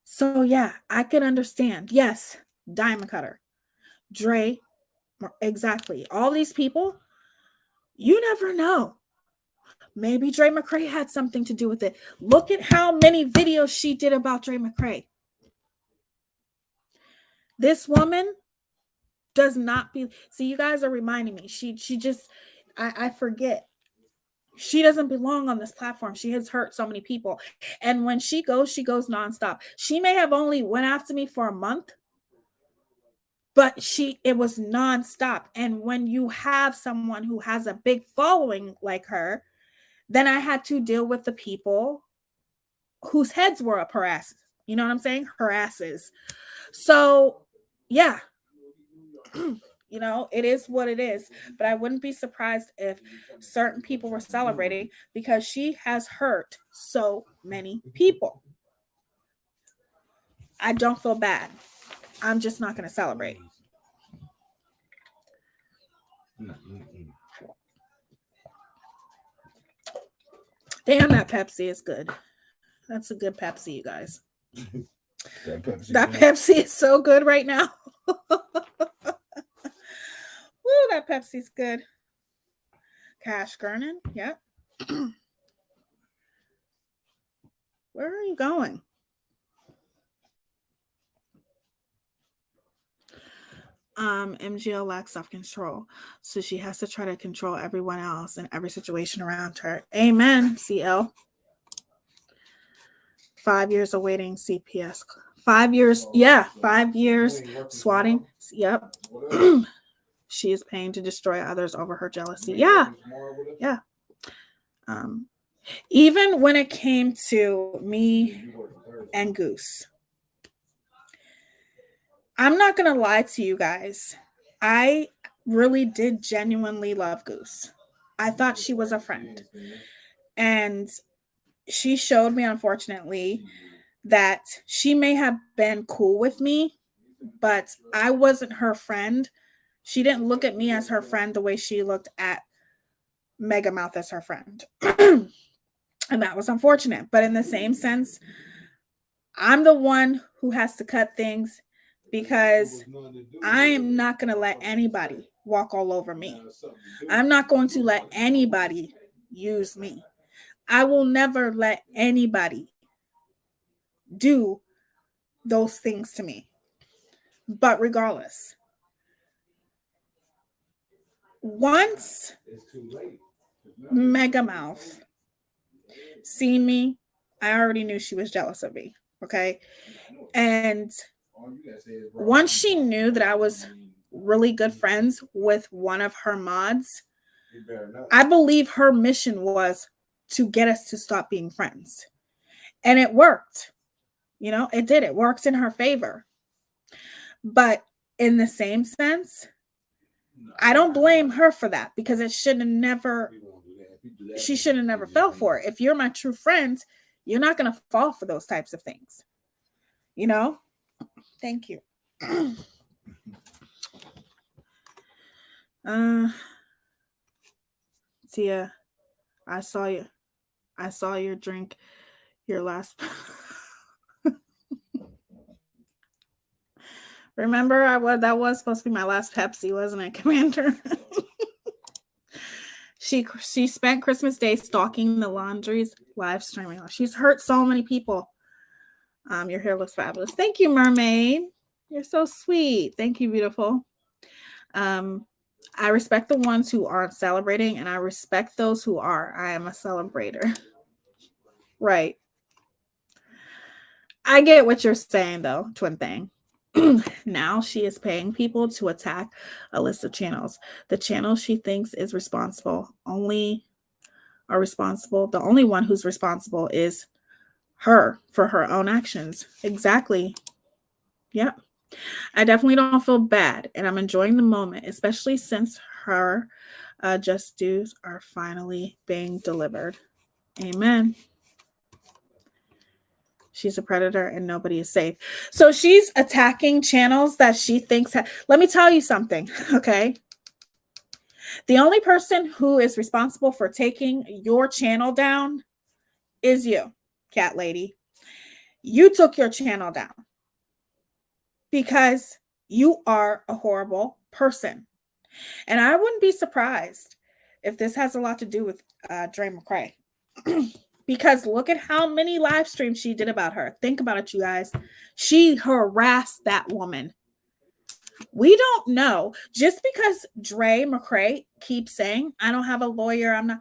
So yeah, I can understand. Yes, Diamond Cutter, Dre, exactly. All these people, you never know. Maybe Dre McCray had something to do with it. Look at how many videos she did about Dre McCray. This woman does not be. See, you guys are reminding me. She just, I forget. She doesn't belong on this platform. She has hurt so many people. And when she goes nonstop. She may have only went after me for a month, but it was nonstop. And when you have someone who has a big following like her, then I had to deal with the people whose heads were up her asses. You know what I'm saying? Her asses. So, yeah. You know, it is what it is. But I wouldn't be surprised if certain people were celebrating because she has hurt so many people. I don't feel bad. I'm just not going to celebrate. Damn, that Pepsi is good. That's a good Pepsi, you guys. That Pepsi is so good right now. Woo, that Pepsi's good. Cash Gernon, yep. Where are you going? MGL lacks self-control, so she has to try to control everyone else and every situation around her. Amen, CL. 5 years awaiting CPS. 5 years, yeah, 5 years swatting. Yep. She is paying to destroy others over her jealousy. Yeah. Yeah. Even when it came to me and Goose, I'm not going to lie to you guys. I really did genuinely love Goose. I thought she was a friend. And she showed me, unfortunately, that she may have been cool with me, but I wasn't her friend. She didn't look at me as her friend the way she looked at Mega Mouth as her friend. And that was unfortunate. But in the same sense, I'm the one who has to cut things because I am not going to let anybody walk all over me. I'm not going to let anybody use me. I will never let anybody do those things to me. But regardless, once Mega Mouth seen me, I already knew she was jealous of me. Okay. And once she knew that I was really good friends with one of her mods, I believe her mission was to get us to stop being friends. And it worked. You know, it did. It worked in her favor. But in the same sense, I don't blame her for that because it should have never, she should have never fell for it. If you're my true friend, you're not going to fall for those types of things. You know? Thank you. Tia, I saw you. I saw your drink, your last. Remember, that was supposed to be my last Pepsi, wasn't it, Commander? She spent Christmas Day stalking the laundries, live streaming. She's hurt so many people. Your hair looks fabulous. Thank you, Mermaid. You're so sweet. Thank you, beautiful. I respect the ones who aren't celebrating, and I respect those who are. I am a celebrator. Right. I get what you're saying, though, Twin Thing. Now she is paying people to attack a list of channels. The channel she thinks is responsible the only one who's responsible is her for her own actions. Exactly. Yep. I definitely don't feel bad, and I'm enjoying the moment, especially since her just dues are finally being delivered. Amen. She's a predator and nobody is safe. So she's attacking channels that she thinks let me tell you something, okay? The only person who is responsible for taking your channel down is you, cat lady. You took your channel down because you are a horrible person. And I wouldn't be surprised if this has a lot to do with Dre McCray. Because look at how many live streams she did about her. Think about it, you guys. She harassed that woman. We don't know. Just because Dre McCray keeps saying, I don't have a lawyer, I'm not,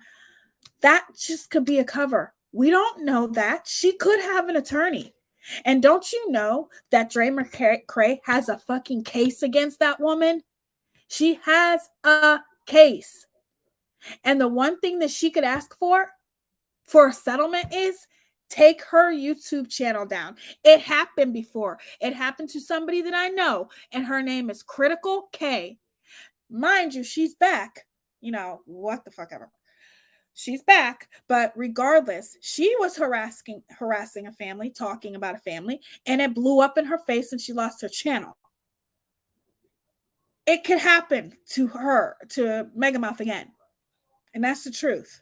that just could be a cover. We don't know that. She could have an attorney. And don't you know that Dre McCray has a fucking case against that woman? She has a case. And the one thing that she could ask for a settlement is Take her YouTube channel down. It happened before. It happened to somebody that I know, and her name is Critical K. Mind you, she's back. You know, what the fuck ever. She's back, but regardless, she was harassing a family, talking about a family, and it blew up in her face and she lost her channel. It could happen to her, to Megamouth again. And that's the truth.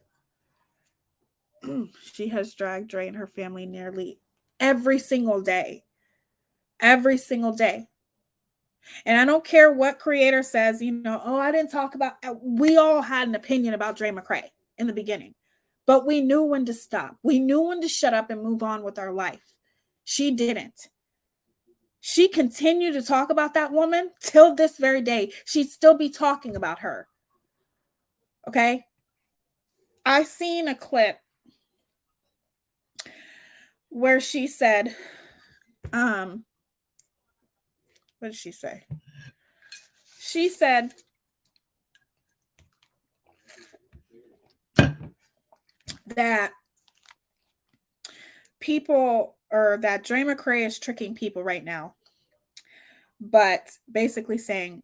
She has dragged Dre and her family nearly every single day. Every single day. And I don't care what creator says, you know, oh, I didn't talk about, we all had an opinion about Dre McCray in the beginning, but we knew when to stop. We knew when to shut up and move on with our life. She didn't. She continued to talk about that woman till this very day. She'd still be talking about her. Okay. I seen a clip where she said, what did she say? She said that people, or that Dre McCray is tricking people right now, but basically saying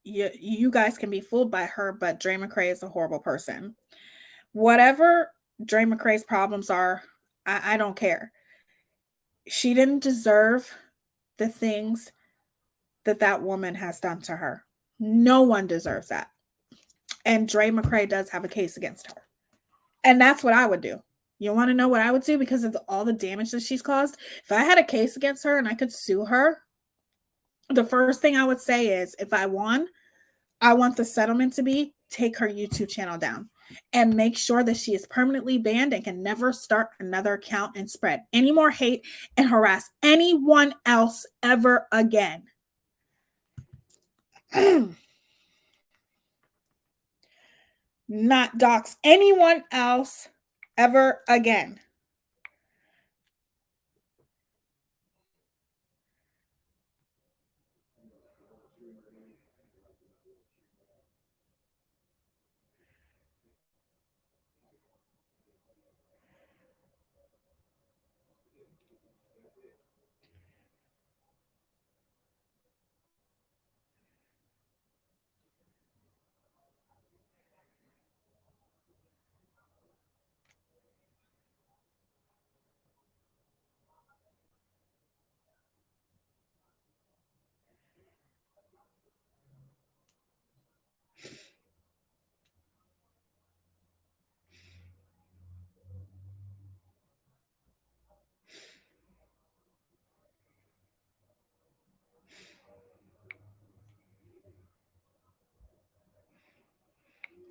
you guys can be fooled by her, but Dre McCray is a horrible person. Whatever Dre McCray's problems are, I don't care. She didn't deserve the things that woman has done to her. No one deserves that. And Dre McCray does have a case against her. And that's what I would do. You want to know what I would do because of all the damage that she's caused? If I had a case against her and I could sue her, the first thing I would say is, if I won, I want the settlement to be take her YouTube channel down and make sure that she is permanently banned and can never start another account and spread any more hate and harass anyone else ever again. Not dox anyone else ever again.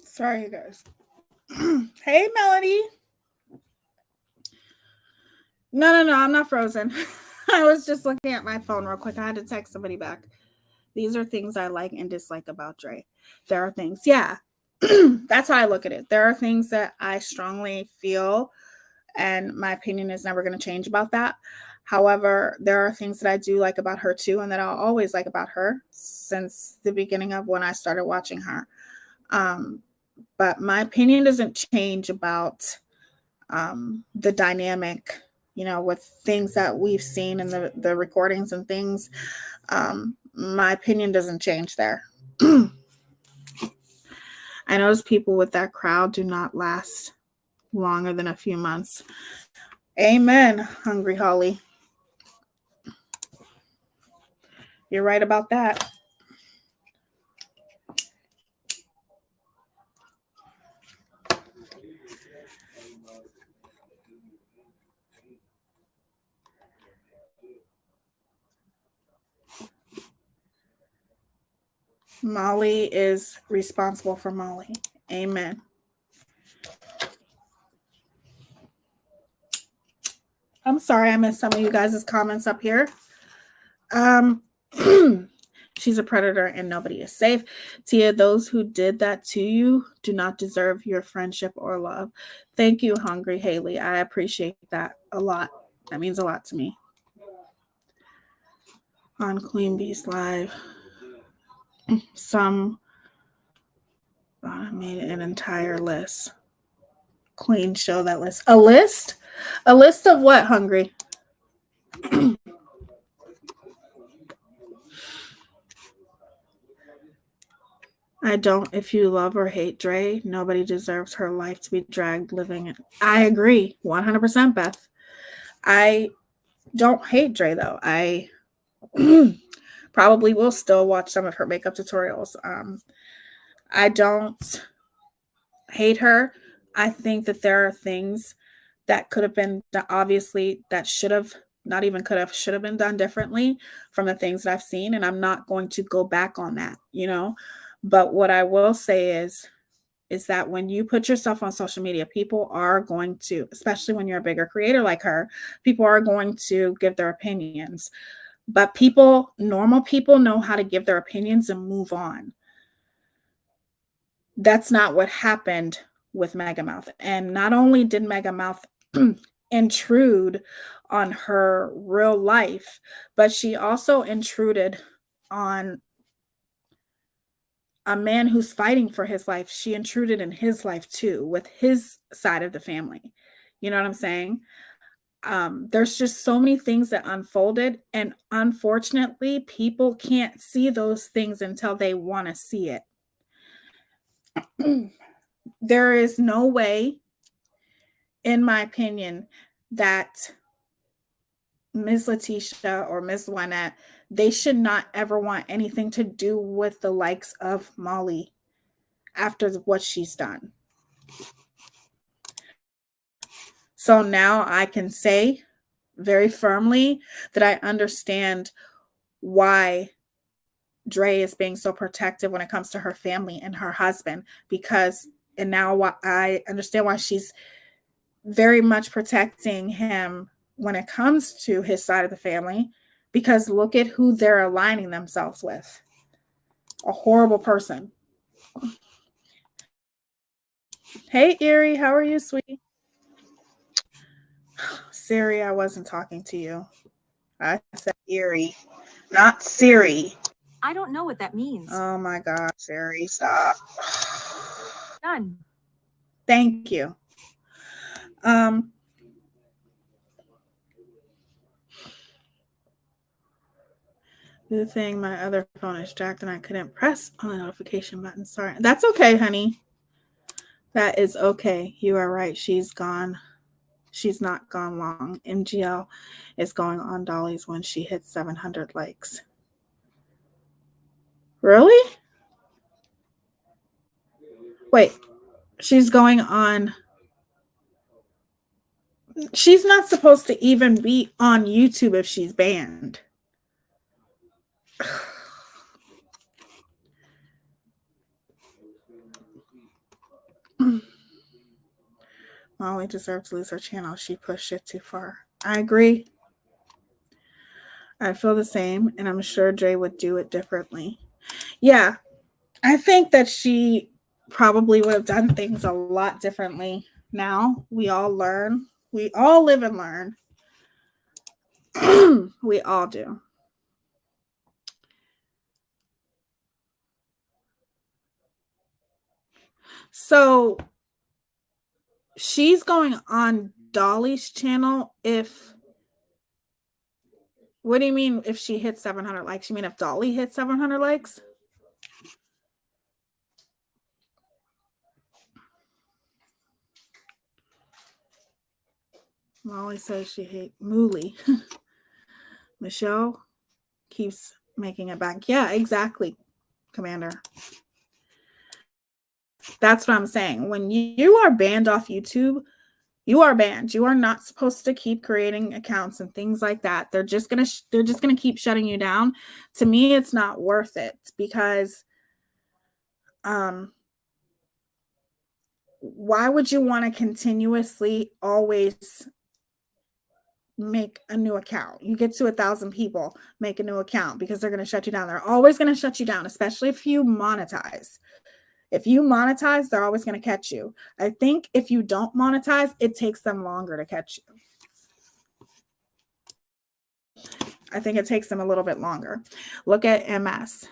Sorry, you guys. Hey, Melody. No, I'm not frozen. I was just looking at my phone real quick. I had to text somebody back. These are things I like and dislike about Dre. There are things, yeah. That's how I look at it. There are things that I strongly feel, and my opinion is never going to change about that. However, there are things that I do like about her too, and that I'll always like about her since the beginning of when I started watching her. But my opinion doesn't change about the dynamic, you know, with things that we've seen in the recordings and things. My opinion doesn't change there. I notice people with that crowd do not last longer than a few months. Amen, Hungry Holly. You're right about that. Molly is responsible for Molly. Amen. I'm sorry I missed some of you guys' comments up here. She's a predator and nobody is safe. Tia, those who did that to you do not deserve your friendship or love. Thank you, Hungry Haley. I appreciate that a lot. That means a lot to me. On Queen Bee's Live, some made an entire list. Queen, show that list. A list? A list of what, Hungry? I don't. If you love or hate Dre, nobody deserves her life to be dragged living it. I agree 100%, Beth. I don't hate Dre, though. I probably will still watch some of her makeup tutorials. I don't hate her. I think that there are things that could have been obviously that should have not even could have should have been done differently from the things that I've seen, and I'm not going to go back on that, you know. But what I will say is that when you put yourself on social media, people are going to, especially when you're a bigger creator like her, people are going to give their opinions. But people, normal people, know how to give their opinions and move on. That's not what happened with Megamouth. And not only did Megamouth intrude on her real life, but she also intruded on a man who's fighting for his life. She intruded in his life too, with his side of the family. You know what I'm saying? There's just so many things that unfolded, and unfortunately, people can't see those things until they want to see it. There is no way, in my opinion, that Ms. Letitia or Ms. Lynette, they should not ever want anything to do with the likes of Molly after what she's done. So now I can say very firmly that I understand why Dre is being so protective when it comes to her family and her husband, because, and now I understand why she's very much protecting him when it comes to his side of the family, because look at who they're aligning themselves with. A horrible person. Hey, Erie, how are you, sweetie? Siri, I wasn't talking to you. I said Erie, not Siri. I don't know what that means. Oh my God, Siri, stop. Done. Thank you. The thing, my other phone is jacked and I couldn't press on the notification button. Sorry. That's okay, honey. That is okay. You are right. She's gone. She's not gone long. MGL is going on Dolly's when she hits 700 likes. Really? Wait. She's going on. She's not supposed to even be on YouTube if she's banned. Molly deserved to lose her channel. She pushed it too far. I agree. I feel the same, and I'm sure Jay would do it differently. Yeah, I think that she probably would have done things a lot differently. Now we all learn. We all live and learn. We all do. So she's going on Dolly's channel if... What do you mean if she hits 700 likes? You mean if Dolly hits 700 likes? Molly says she hates Mooley. Michelle keeps making it back. Yeah, exactly, Commander. That's what I'm saying. When you are banned off YouTube, you are banned. You are not supposed to keep creating accounts and things like that. They're just gonna keep shutting you down. To me, it's not worth it, because why would you want to continuously always make a new account? You get to 1,000 people, make a new account, because they're going to shut you down. They're always going to shut you down, especially if you monetize. If you monetize, they're always going to catch you. I think if you don't monetize, it takes them longer to catch you. I think it takes them a little bit longer. Look at MS.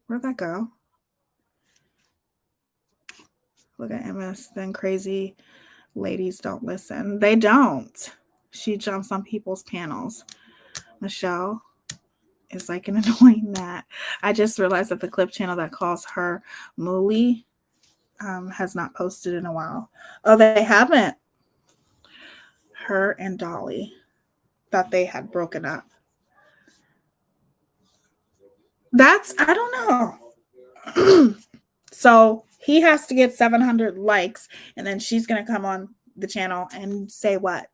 Where'd that go? Look at MS. Then crazy ladies don't listen. They don't. She jumps on people's panels. Michelle is like an annoying gnat. I just realized that the clip channel that calls her Mooly has not posted in a while. Oh, they haven't. Her and Dolly thought they had broken up. That's, I don't know. So he has to get 700 likes, and then she's going to come on the channel and say what?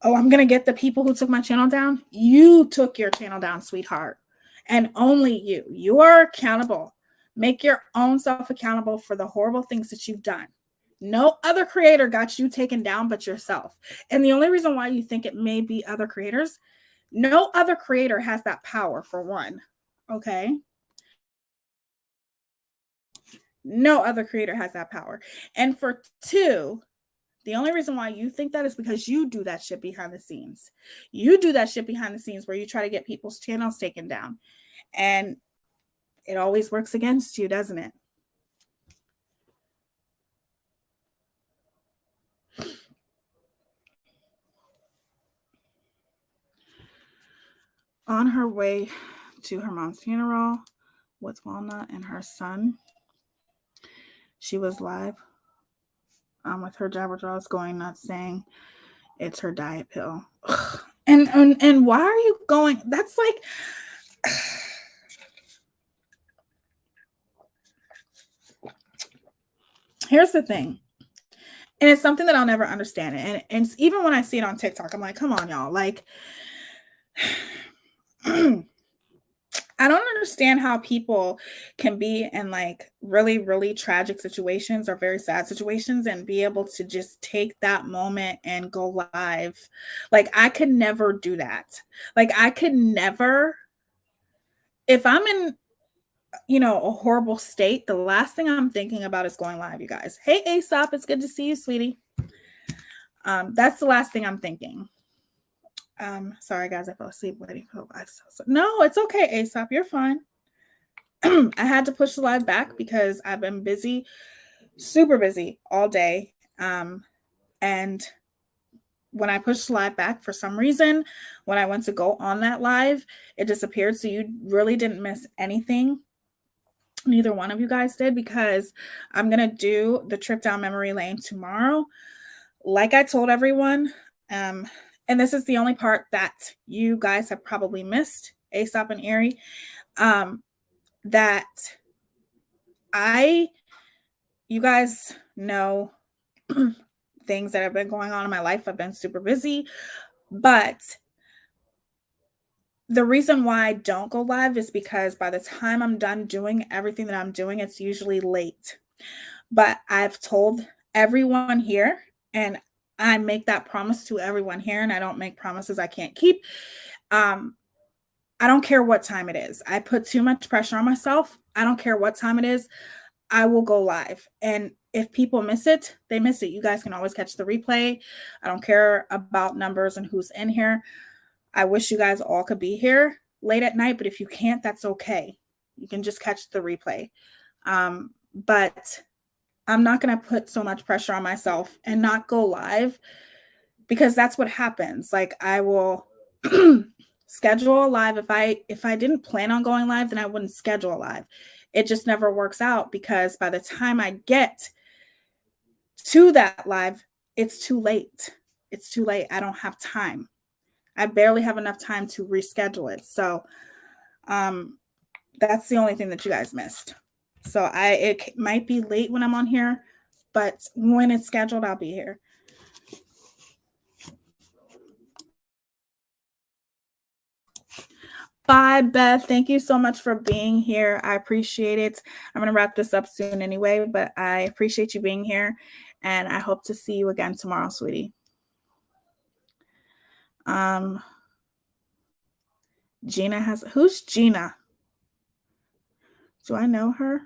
Oh, I'm going to get the people who took my channel down? You took your channel down, sweetheart. And only you. You are accountable. Make your own self accountable for the horrible things that you've done. No other creator got you taken down but yourself. And the only reason why you think it may be other creators, no other creator has that power, for one. Okay? No other creator has that power. And for two, the only reason why you think that is because you do that shit behind the scenes. You do that shit behind the scenes where you try to get people's channels taken down. And it always works against you, doesn't it? On her way to her mom's funeral with Walnut and her son, she was live with her jabber jaws going nuts, saying it's her diet pill. And why are you going? That's like, here's the thing. And it's something that I'll never understand. And even when I see it on TikTok, I'm like, come on, y'all. Like, I don't understand how people can be in like really, really tragic situations or very sad situations and be able to just take that moment and go live. Like, I could never do that. Like, I could never, if I'm in, a horrible state, the last thing I'm thinking about is going live, you guys. Hey, Aesop, it's good to see you, sweetie. That's the last thing I'm thinking. Sorry, guys, I fell asleep waiting for the live. No, it's okay, Aesop. You're fine. I had to push the live back because I've been busy, super busy all day. And when I pushed the live back, for some reason, when I went to go on that live, it disappeared. So you really didn't miss anything. Neither one of you guys did, because I'm going to do the trip down memory lane tomorrow. Like I told everyone, and this is the only part that you guys have probably missed, Aesop and Erie, that you guys know things that have been going on in my life. I've been super busy, but the reason why I don't go live is because by the time I'm done doing everything that I'm doing, it's usually late. But I've told everyone here, and I make that promise to everyone here, and I don't make promises I can't keep. I don't care what time it is. I put too much pressure on myself. I don't care what time it is. I will go live. And if people miss it, they miss it. You guys can always catch the replay. I don't care about numbers and who's in here. I wish you guys all could be here late at night, but if you can't, that's okay. You can just catch the replay. But I'm not going to put so much pressure on myself and not go live, because that's what happens. Like, I will schedule a live. If I didn't plan on going live, then I wouldn't schedule a live. It just never works out, because by the time I get to that live, it's too late. It's too late. I don't have time. I barely have enough time to reschedule it. So that's the only thing that you guys missed. So it might be late when I'm on here, but when it's scheduled, I'll be here. Bye, Beth. Thank you so much for being here. I appreciate it. I'm going to wrap this up soon anyway, but I appreciate you being here, and I hope to see you again tomorrow, sweetie. Gina who's Gina? Do I know her?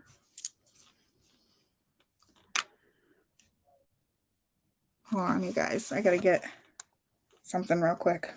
Hold on, you guys. I got to get something real quick.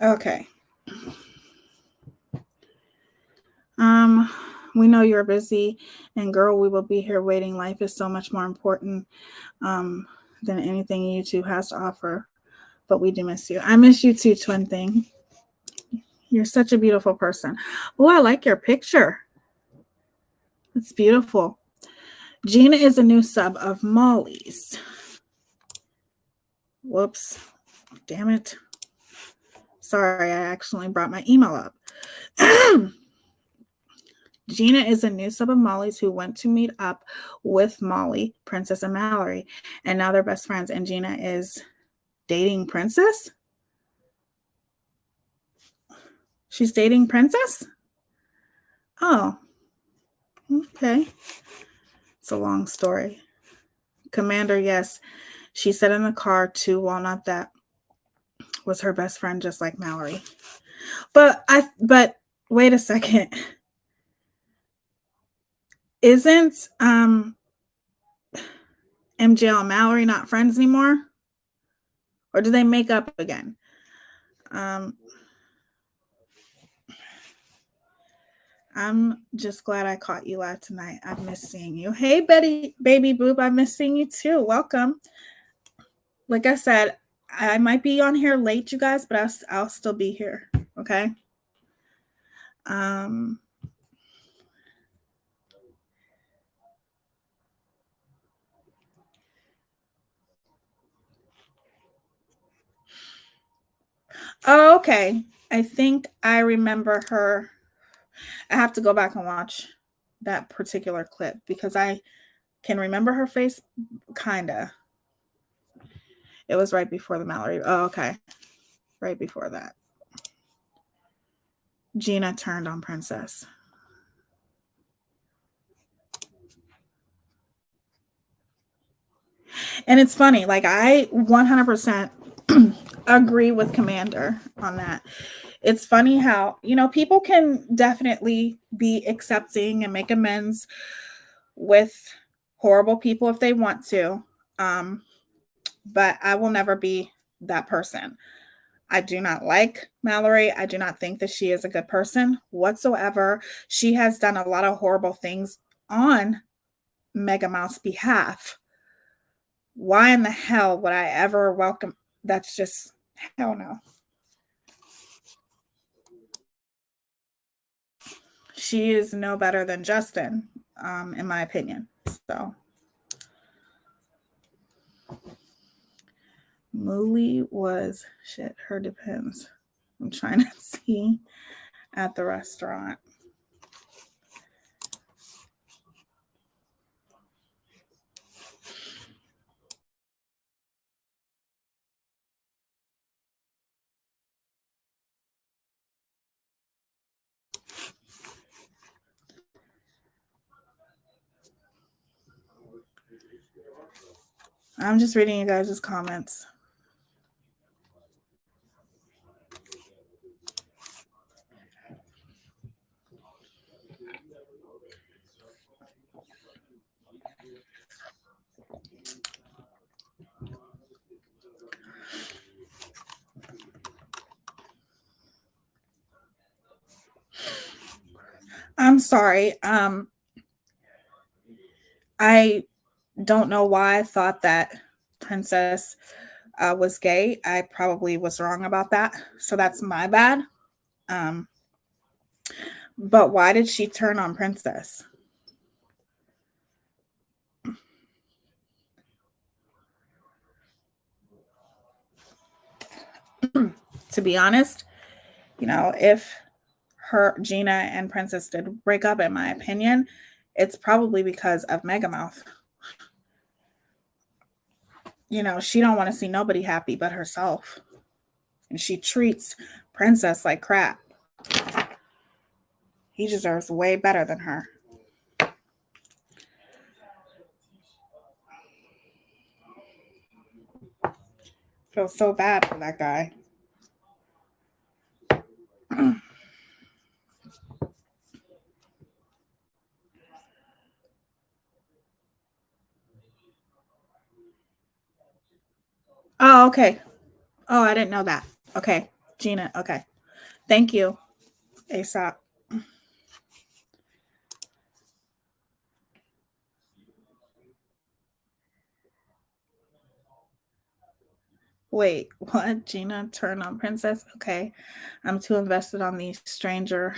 Okay. We know you're busy, and girl, we will be here waiting. Life is so much more important than anything YouTube has to offer. But we do miss you. I miss you too, twin thing. You're such a beautiful person. Oh, I like your picture. It's beautiful. Gina is a new sub of Molly's. Whoops. Damn it. Sorry, I accidentally brought my email up. Gina is a new sub of Molly's who went to meet up with Molly, Princess, and Mallory. And now they're best friends. And Gina is dating Princess? She's dating Princess? Oh, okay. It's a long story. Commander, yes. She said in the car too, Walnut, that was her best friend, just like Mallory. But wait a second. Isn't MJ and Mallory not friends anymore? Or do they make up again? I'm just glad I caught you live tonight. I've missed seeing you. Hey, Betty, baby boob, I miss seeing you too. Welcome. Like I said, I might be on here late, you guys, but I'll still be here. Okay. Oh, okay. I think I remember her. I have to go back and watch that particular clip because I can remember her face, kinda. It was right before the Mallory. Oh, okay. Right before that. Gina turned on Princess. And it's funny, like I 100% agree with Commander on that. It's funny how, people can definitely be accepting and make amends with horrible people if they want to. But I will never be that person. I do not like Mallory. I do not think that she is a good person whatsoever. She has done a lot of horrible things on Mega Mouse's behalf. Why in the hell would I ever welcome? That's just, hell no. She is no better than Justin, in my opinion. So, Mooly was shit. Her depends. I'm trying to see at the restaurant. I'm just reading you guys' comments. I'm sorry. I don't know why I thought that Princess was gay. I probably was wrong about that. So that's my bad. But why did she turn on Princess? To be honest, if Gina and Princess did break up, in my opinion, it's probably because of Megamouth. She don't want to see nobody happy but herself. And she treats Princess like crap. He deserves way better than her. Feel so bad for that guy. Oh, okay. Oh, I didn't know that. Okay. Gina. Okay. Thank you, ASAP. Wait, what? Gina, turn on princess? Okay. I'm too invested on the stranger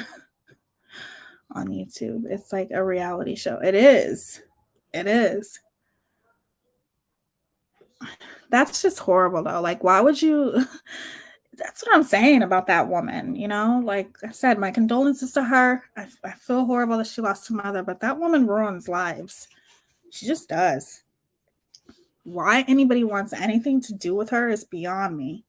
on YouTube. It's like a reality show. It is. It is. That's just horrible, though. Like, why would you? That's what I'm saying about that woman. You know, like I said, my condolences to her. I feel horrible that she lost her mother, but that woman ruins lives. She just does. Why anybody wants anything to do with her is beyond me.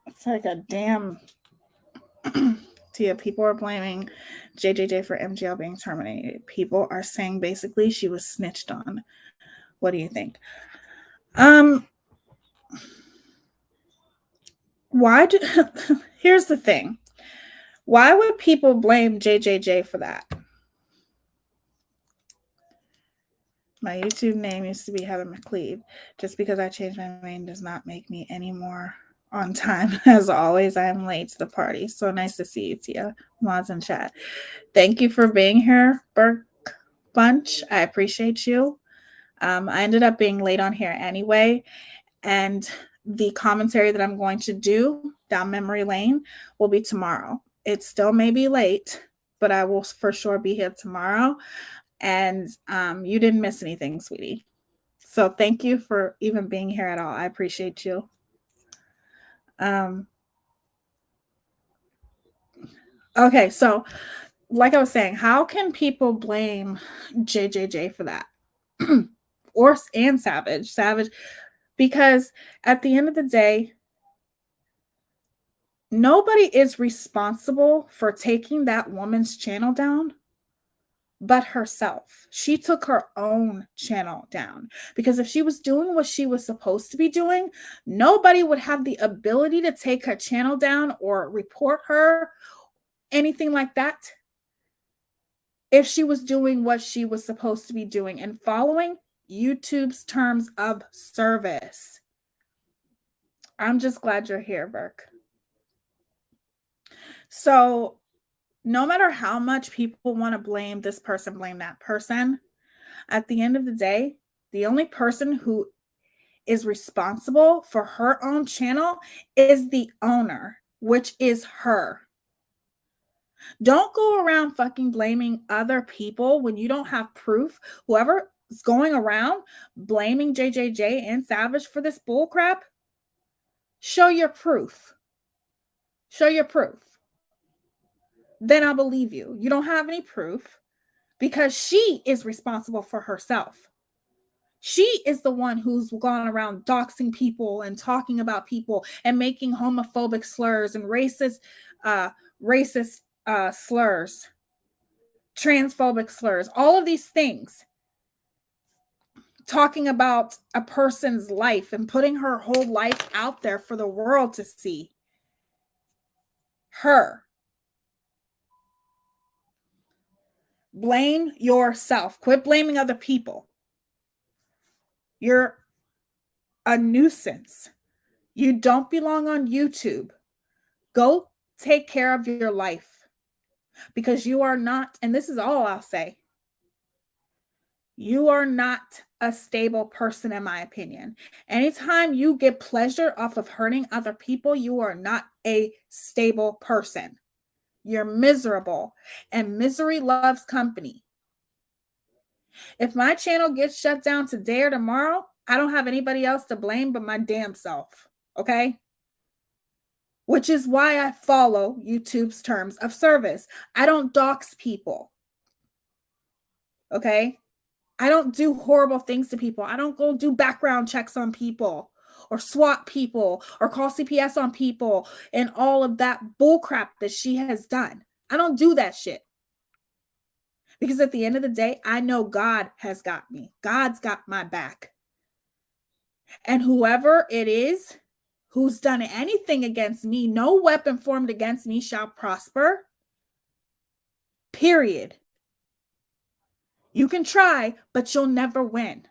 It's like a damn. Tia, people are blaming JJJ for MGL being terminated. People are saying basically she was snitched on. What do you think? Why do here's the thing. Why would people blame JJJ for that? My YouTube name used to be Heather McCleve. Just because I changed my name does not make me any more on time. As always, I am late to the party. So nice to see you, Tia. Mods in chat. Thank you for being here, Burke Bunch. I appreciate you. I ended up being late on here anyway. And the commentary that I'm going to do down memory lane will be tomorrow. It still may be late, but I will for sure be here tomorrow. And you didn't miss anything, sweetie. So thank you for even being here at all. I appreciate you. Okay, so like I was saying, how can people blame JJJ for that? And Savage, because at the end of the day, nobody is responsible for taking that woman's channel down but herself. She took her own channel down because if she was doing what she was supposed to be doing, nobody would have the ability to take her channel down or report her, anything like that, if she was doing what she was supposed to be doing and following YouTube's terms of service. I'm just glad you're here, Burke. So no matter how much people want to blame this person, blame that person, at the end of the day, the only person who is responsible for her own channel is the owner, which is her. Don't go around fucking blaming other people when you don't have proof. Whoever is going around blaming JJJ and Savage for this bullcrap, show your proof. Show your proof. Then I'll believe you. You don't have any proof because she is responsible for herself. She is the one who's gone around doxing people and talking about people and making homophobic slurs and racist slurs, transphobic slurs, all of these things. Talking about a person's life and putting her whole life out there for the world to see. Her. Blame yourself. Quit blaming other people. You're a nuisance. You don't belong on YouTube. Go take care of your life because you are not, and this is all I'll say, you are not a stable person, in my opinion. Anytime you get pleasure off of hurting other people, you are not a stable person. You're miserable, and misery loves company. If my channel gets shut down today or tomorrow, I don't have anybody else to blame but my damn self, okay? Which is why I follow YouTube's terms of service. I don't dox people, okay? I don't do horrible things to people. I don't go do background checks on people or swat people or call CPS on people and all of that bullcrap that she has done. I don't do that shit. Because at the end of the day, I know God has got me. God's got my back. And whoever it is who's done anything against me, no weapon formed against me shall prosper. Period. You can try, but you'll never win.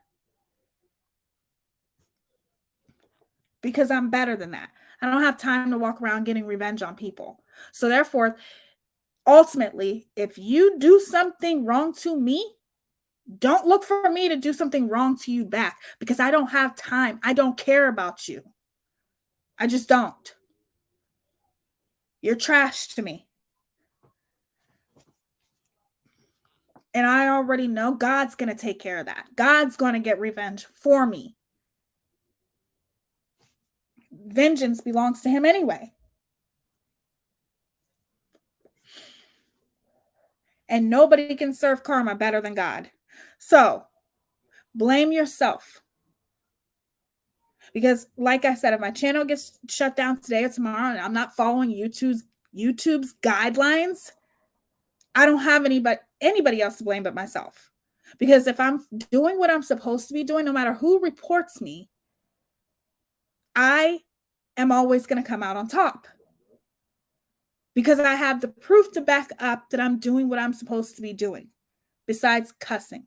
Because I'm better than that. I don't have time to walk around getting revenge on people. So therefore, ultimately, if you do something wrong to me, don't look for me to do something wrong to you back, because I don't have time. I don't care about you. I just don't. You're trash to me. And I already know God's going to take care of that. God's going to get revenge for me. Vengeance belongs to him anyway. And nobody can serve karma better than God. So blame yourself. Because like I said, if my channel gets shut down today or tomorrow and I'm not following YouTube's guidelines, I don't have anybody else to blame but myself. Because if I'm doing what I'm supposed to be doing, no matter who reports me, I am always going to come out on top. Because I have the proof to back up that I'm doing what I'm supposed to be doing, besides cussing.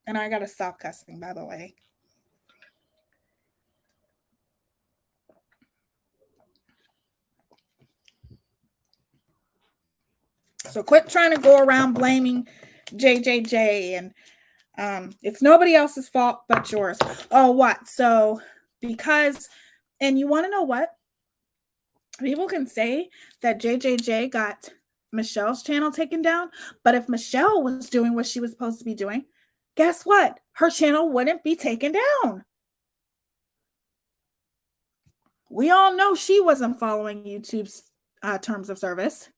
And I got to stop cussing, by the way. So quit trying to go around blaming JJJ, and it's nobody else's fault but yours. Oh, what? So because, and you want to know what? People can say that JJJ got Michelle's channel taken down, but if Michelle was doing what she was supposed to be doing, guess what? Her channel wouldn't be taken down. We all know she wasn't following YouTube's terms of service.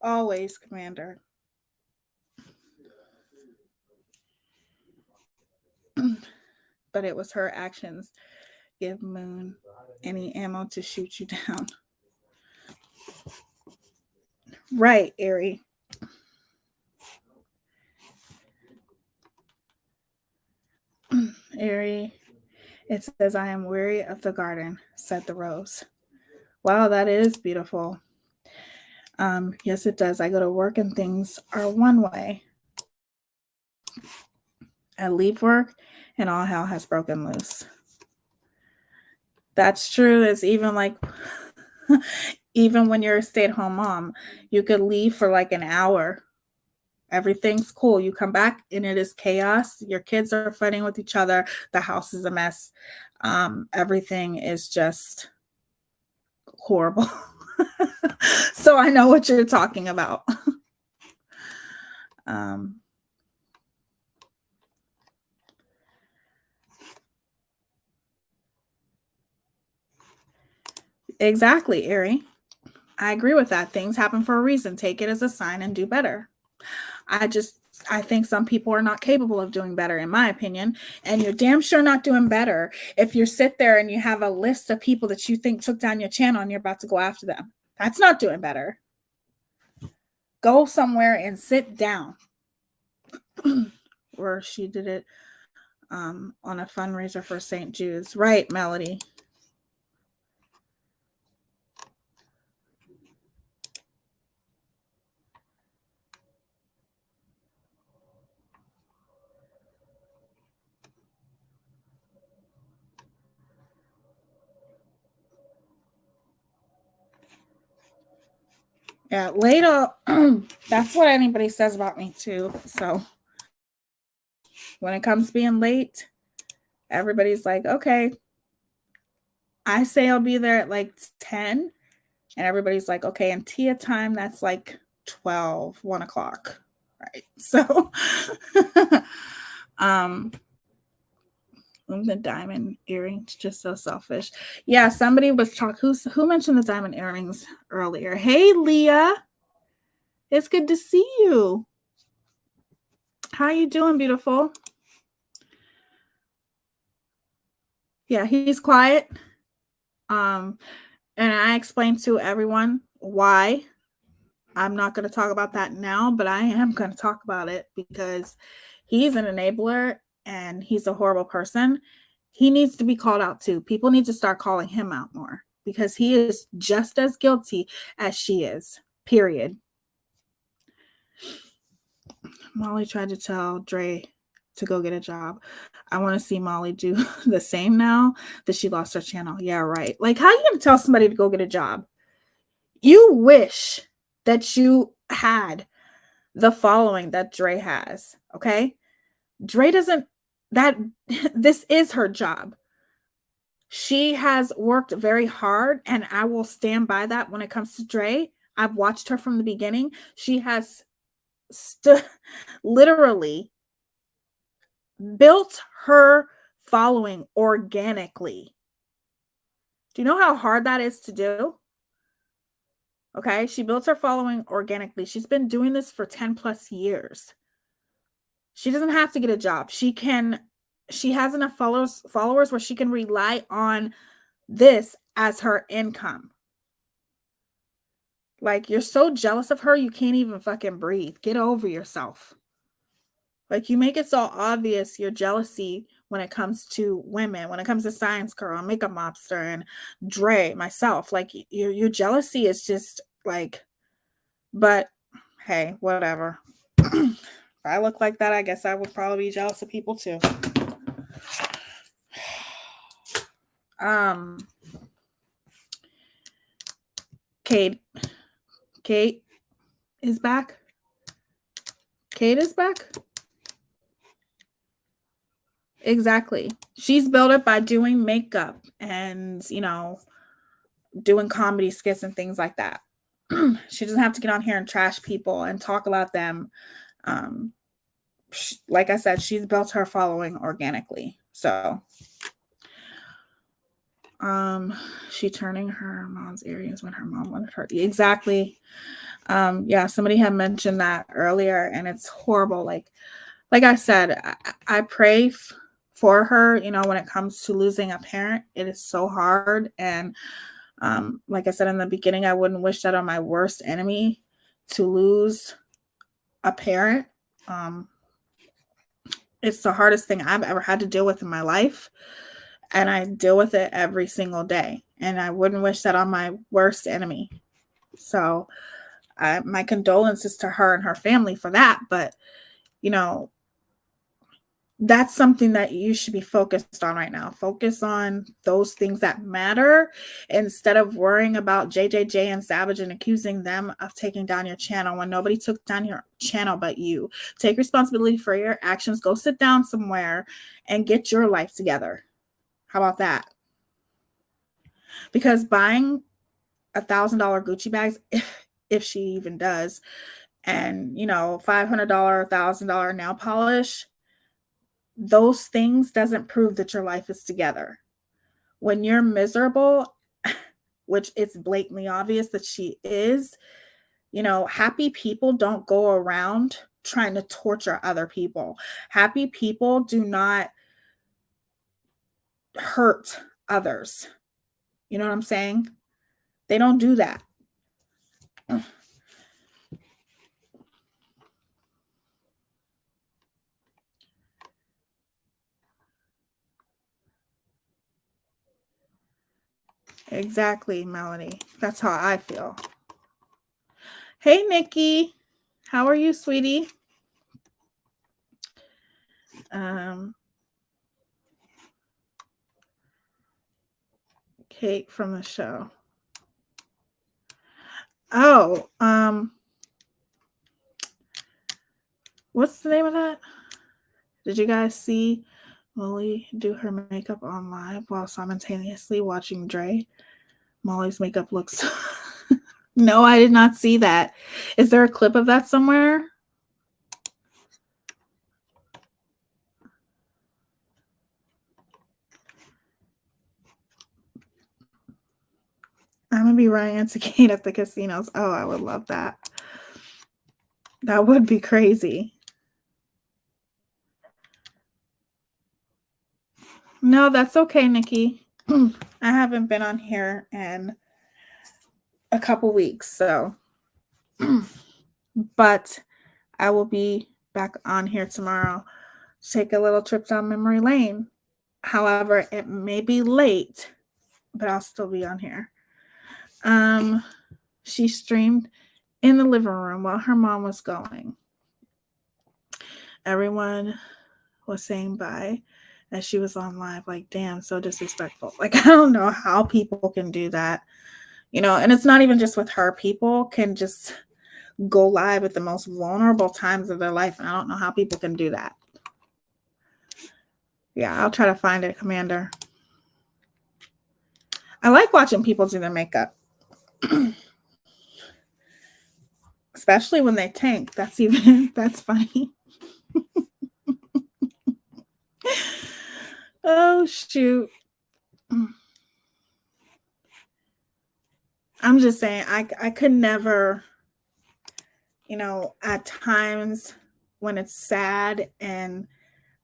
Always, Commander. But it was her actions give Moon any ammo to shoot you down. Right, Ari. Ari, it says, I am weary of the garden, said the rose. Wow, that is beautiful. Yes, it does. I go to work and things are one way. I leave work and all hell has broken loose. That's true. It's even like, even when you're a stay-at-home mom, you could leave for like an hour. Everything's cool. You come back and it is chaos. Your kids are fighting with each other. The house is a mess. Everything is just horrible. So I know what you're talking about. Exactly, Ari. I agree with that. Things happen for a reason. Take it as a sign and do better. I think some people are not capable of doing better, in my opinion. And you're damn sure not doing better if you sit there and you have a list of people that you think took down your channel and you're about to go after them. That's not doing better. Go somewhere and sit down. Or she did it on a fundraiser for St. Jude's. Right, Melody. Yeah, later, that's what anybody says about me too. So when it comes to being late, everybody's like, okay, I say I'll be there at like 10, and everybody's like, okay, and Tia time, that's like 12, 1 o'clock. Right. So the diamond earrings, just so selfish. Yeah, somebody was talking, who mentioned the diamond earrings earlier? Hey, Leah. It's good to see you. How you doing, beautiful? Yeah, he's quiet. And I explained to everyone why. I'm not going to talk about that now, but I am going to talk about it because he's an enabler and he's a horrible person. He needs to be called out too. People need to start calling him out more because he is just as guilty as she is, period. Molly tried to tell Dre to go get a job. I want to see Molly do the same now that she lost her channel. Yeah, right. Like, how are you going to tell somebody to go get a job? You wish that you had the following that Dre has, okay? Dre doesn't, that, this is her job. She has worked very hard, and I will stand by that when it comes to Dre. I've watched her from the beginning. She has literally built her following organically. Do you know how hard that is to do? Okay, she built her following organically. She's been doing this for 10 plus years. She doesn't have to get a job. She has enough followers where she can rely on this as her income. Like, you're so jealous of her, you can't even fucking breathe. Get over yourself. Like, you make it so obvious your jealousy when it comes to women, when it comes to Science Girl, Makeup Mobster, and Dre, myself. Like, your jealousy is just like, but hey, whatever. If I look like that, I guess I would probably be jealous of people too. Kate is back. Kate is back. Exactly. She's built it by doing makeup and, doing comedy skits and things like that. She doesn't have to get on here and trash people and talk about them. Like I said, she's built her following organically. So, she turning her mom's earrings when her mom wanted her. Exactly. Yeah, somebody had mentioned that earlier, and it's horrible. Like I said, I pray for her, when it comes to losing a parent. It is so hard. And like I said in the beginning, I wouldn't wish that on my worst enemy, to lose a parent. It's the hardest thing I've ever had to deal with in my life. And I deal with it every single day. And I wouldn't wish that on my worst enemy. So my condolences to her and her family for that. But, that's something that you should be focused on right now. Focus on those things that matter instead of worrying about JJJ and Savage and accusing them of taking down your channel when nobody took down your channel but you. Take responsibility for your actions. Go sit down somewhere and get your life together. How about that? Because buying $1,000 Gucci bags, if she even does, and $500, $1,000 nail polish, those things doesn't prove that your life is together. When you're miserable, which it's blatantly obvious that she is, happy people don't go around trying to torture other people. Happy people do not hurt others. You know what I'm saying? They don't do that. Exactly, Melanie. That's how I feel. Hey, Nikki. How are you, sweetie? Kate from the show. Oh, what's the name of that? Did you guys see Molly do her makeup on live while simultaneously watching Dre? Molly's makeup looks... No, I did not see that. Is there a clip of that somewhere? I'm going to be running into Kate at the casinos. Oh, I would love that. That would be crazy. No, that's okay, Nikki. I haven't been on here in a couple weeks. So, but I will be back on here tomorrow to take a little trip down memory lane. However, it may be late, but I'll still be on here. She streamed in the living room while her mom was going. Everyone was saying bye as she was on live. Like, damn, so disrespectful. Like, I don't know how people can do that. You know, and it's not even just with her. People can just go live at the most vulnerable times of their life. And I don't know how people can do that. Yeah, I'll try to find it, Commander. I like watching people do their makeup. Especially when they tank. That's funny. Oh, shoot. I'm just saying, I could never, you know, at times when it's sad, and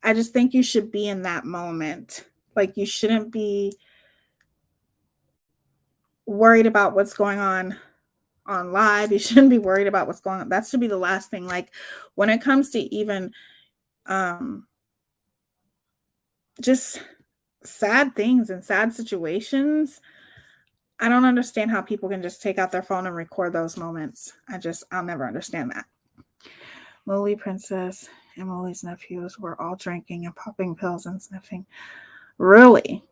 I just think you should be in that moment. Like, you shouldn't be worried about what's going on live. You shouldn't be worried about what's going on. That should be the last thing. Like, when it comes to even just sad things and sad situations, I don't understand how people can just take out their phone and record those moments. I'll never understand that. Lily Princess and Lily's nephews were all drinking and popping pills and sniffing. Really?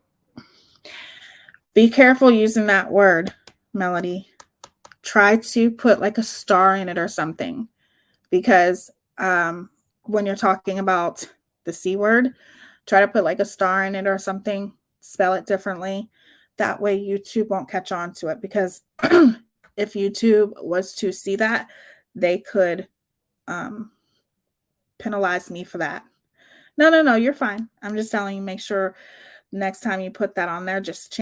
Be careful using that word, Melody. Try to put like a star in it or something, because when you're talking about the C word, try to put like a star in it or something, spell it differently. That way YouTube won't catch on to it, because if YouTube was to see that, they could penalize me for that. No, you're fine. I'm just telling you, make sure next time you put that on there, just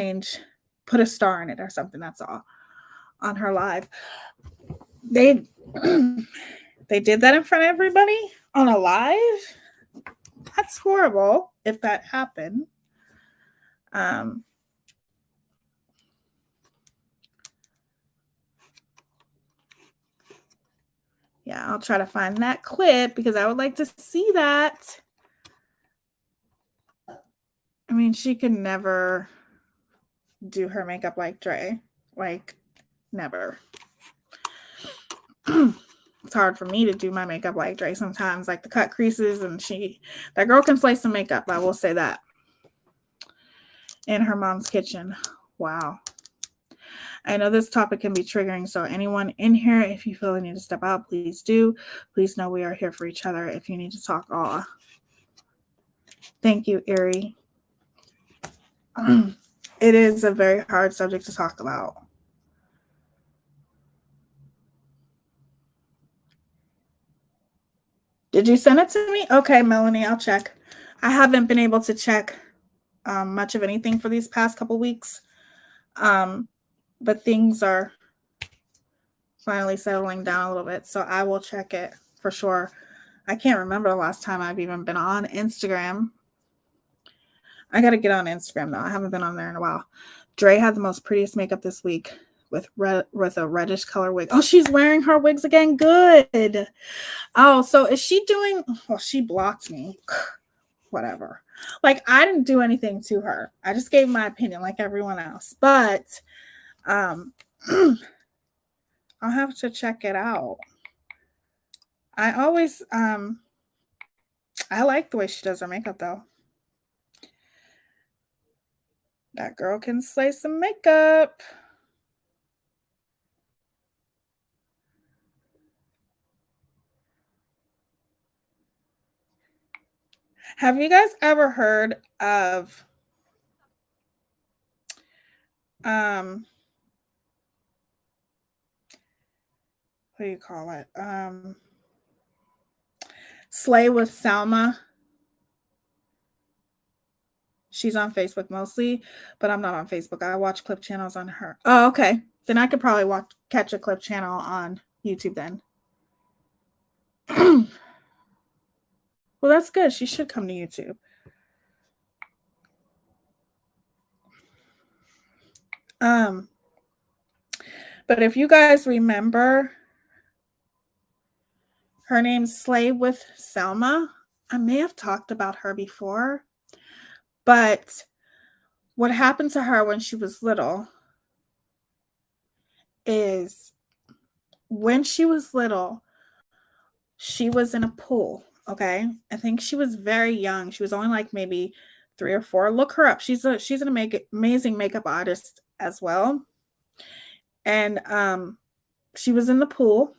put a star in it or something. That's all. On her live, they did that in front of everybody on a live. That's horrible if that happened. Yeah, I'll try to find that clip because I would like to see that. I mean, she could never do her makeup like Dre. Like, never. It's hard for me to do my makeup like Dre sometimes, like the cut creases, and that girl can slay some makeup, I will say that. In her mom's kitchen. Wow. I know this topic can be triggering, so anyone in here, if you feel the need to step out, please do. Please know we are here for each other if you need to talk. Thank you, Erie. It is a very hard subject to talk about. Did you send it to me? Okay, Melanie, I'll check. I haven't been able to check much of anything for these past couple weeks. But things are finally settling down a little bit, so I will check it for sure. I can't remember the last time I've even been on Instagram. I got to get on Instagram, though. I haven't been on there in a while. Dre had the most prettiest makeup this week with a reddish color wig. Oh, she's wearing her wigs again. Good. Oh, so is she doing... Well, she blocked me. Whatever. Like, I didn't do anything to her. I just gave my opinion like everyone else. But I'll have to check it out. I always I like the way she does her makeup, though. That girl can slay some makeup. Have you guys ever heard of what do you call it? Slay with Salma. She's on Facebook mostly, but I'm not on Facebook. I watch clip channels on her. Oh, okay. Then I could probably catch a clip channel on YouTube then. Well, that's good. She should come to YouTube. But if you guys remember, her name's Slave with Selma. I may have talked about her before, but what happened to her when she was little is when she was little, she was in a pool. Okay. I think she was very young. She was only like maybe 3 or 4. Look her up. She's an amazing makeup artist as well. And she was in the pool.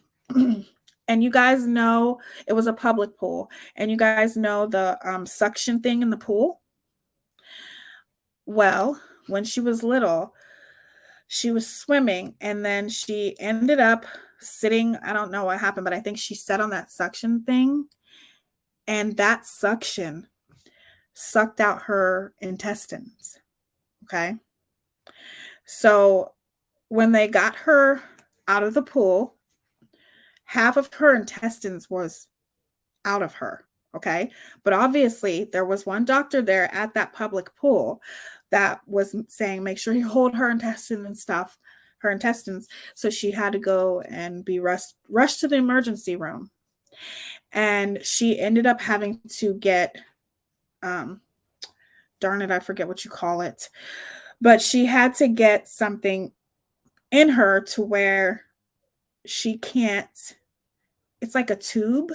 And you guys know it was a public pool. And you guys know the suction thing in the pool. Well, when she was little, she was swimming and then she ended up sitting. I don't know what happened, but I think she sat on that suction thing, and that suction sucked out her intestines. Okay. So when they got her out of the pool, half of her intestines was out of her. Okay. But obviously, there was one doctor there at that public pool that was saying, make sure you hold her intestines and stuff, her intestines. So she had to go and be rushed to the emergency room. And she ended up having to get, darn it, I forget what you call it, but she had to get something in her to where she can't, it's like a tube,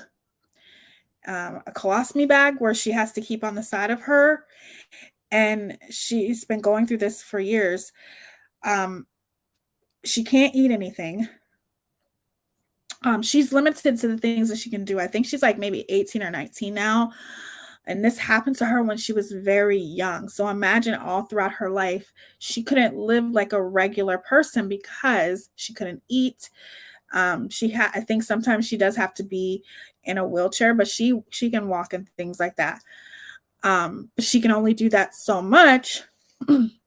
a colostomy bag where she has to keep on the side of her. And she's been going through this for years. She can't eat anything. She's limited to the things that she can do. I think she's like maybe 18 or 19 now. And this happened to her when she was very young. So imagine all throughout her life, she couldn't live like a regular person because she couldn't eat. I think sometimes she does have to be in a wheelchair, but she can walk and things like that. But she can only do that so much.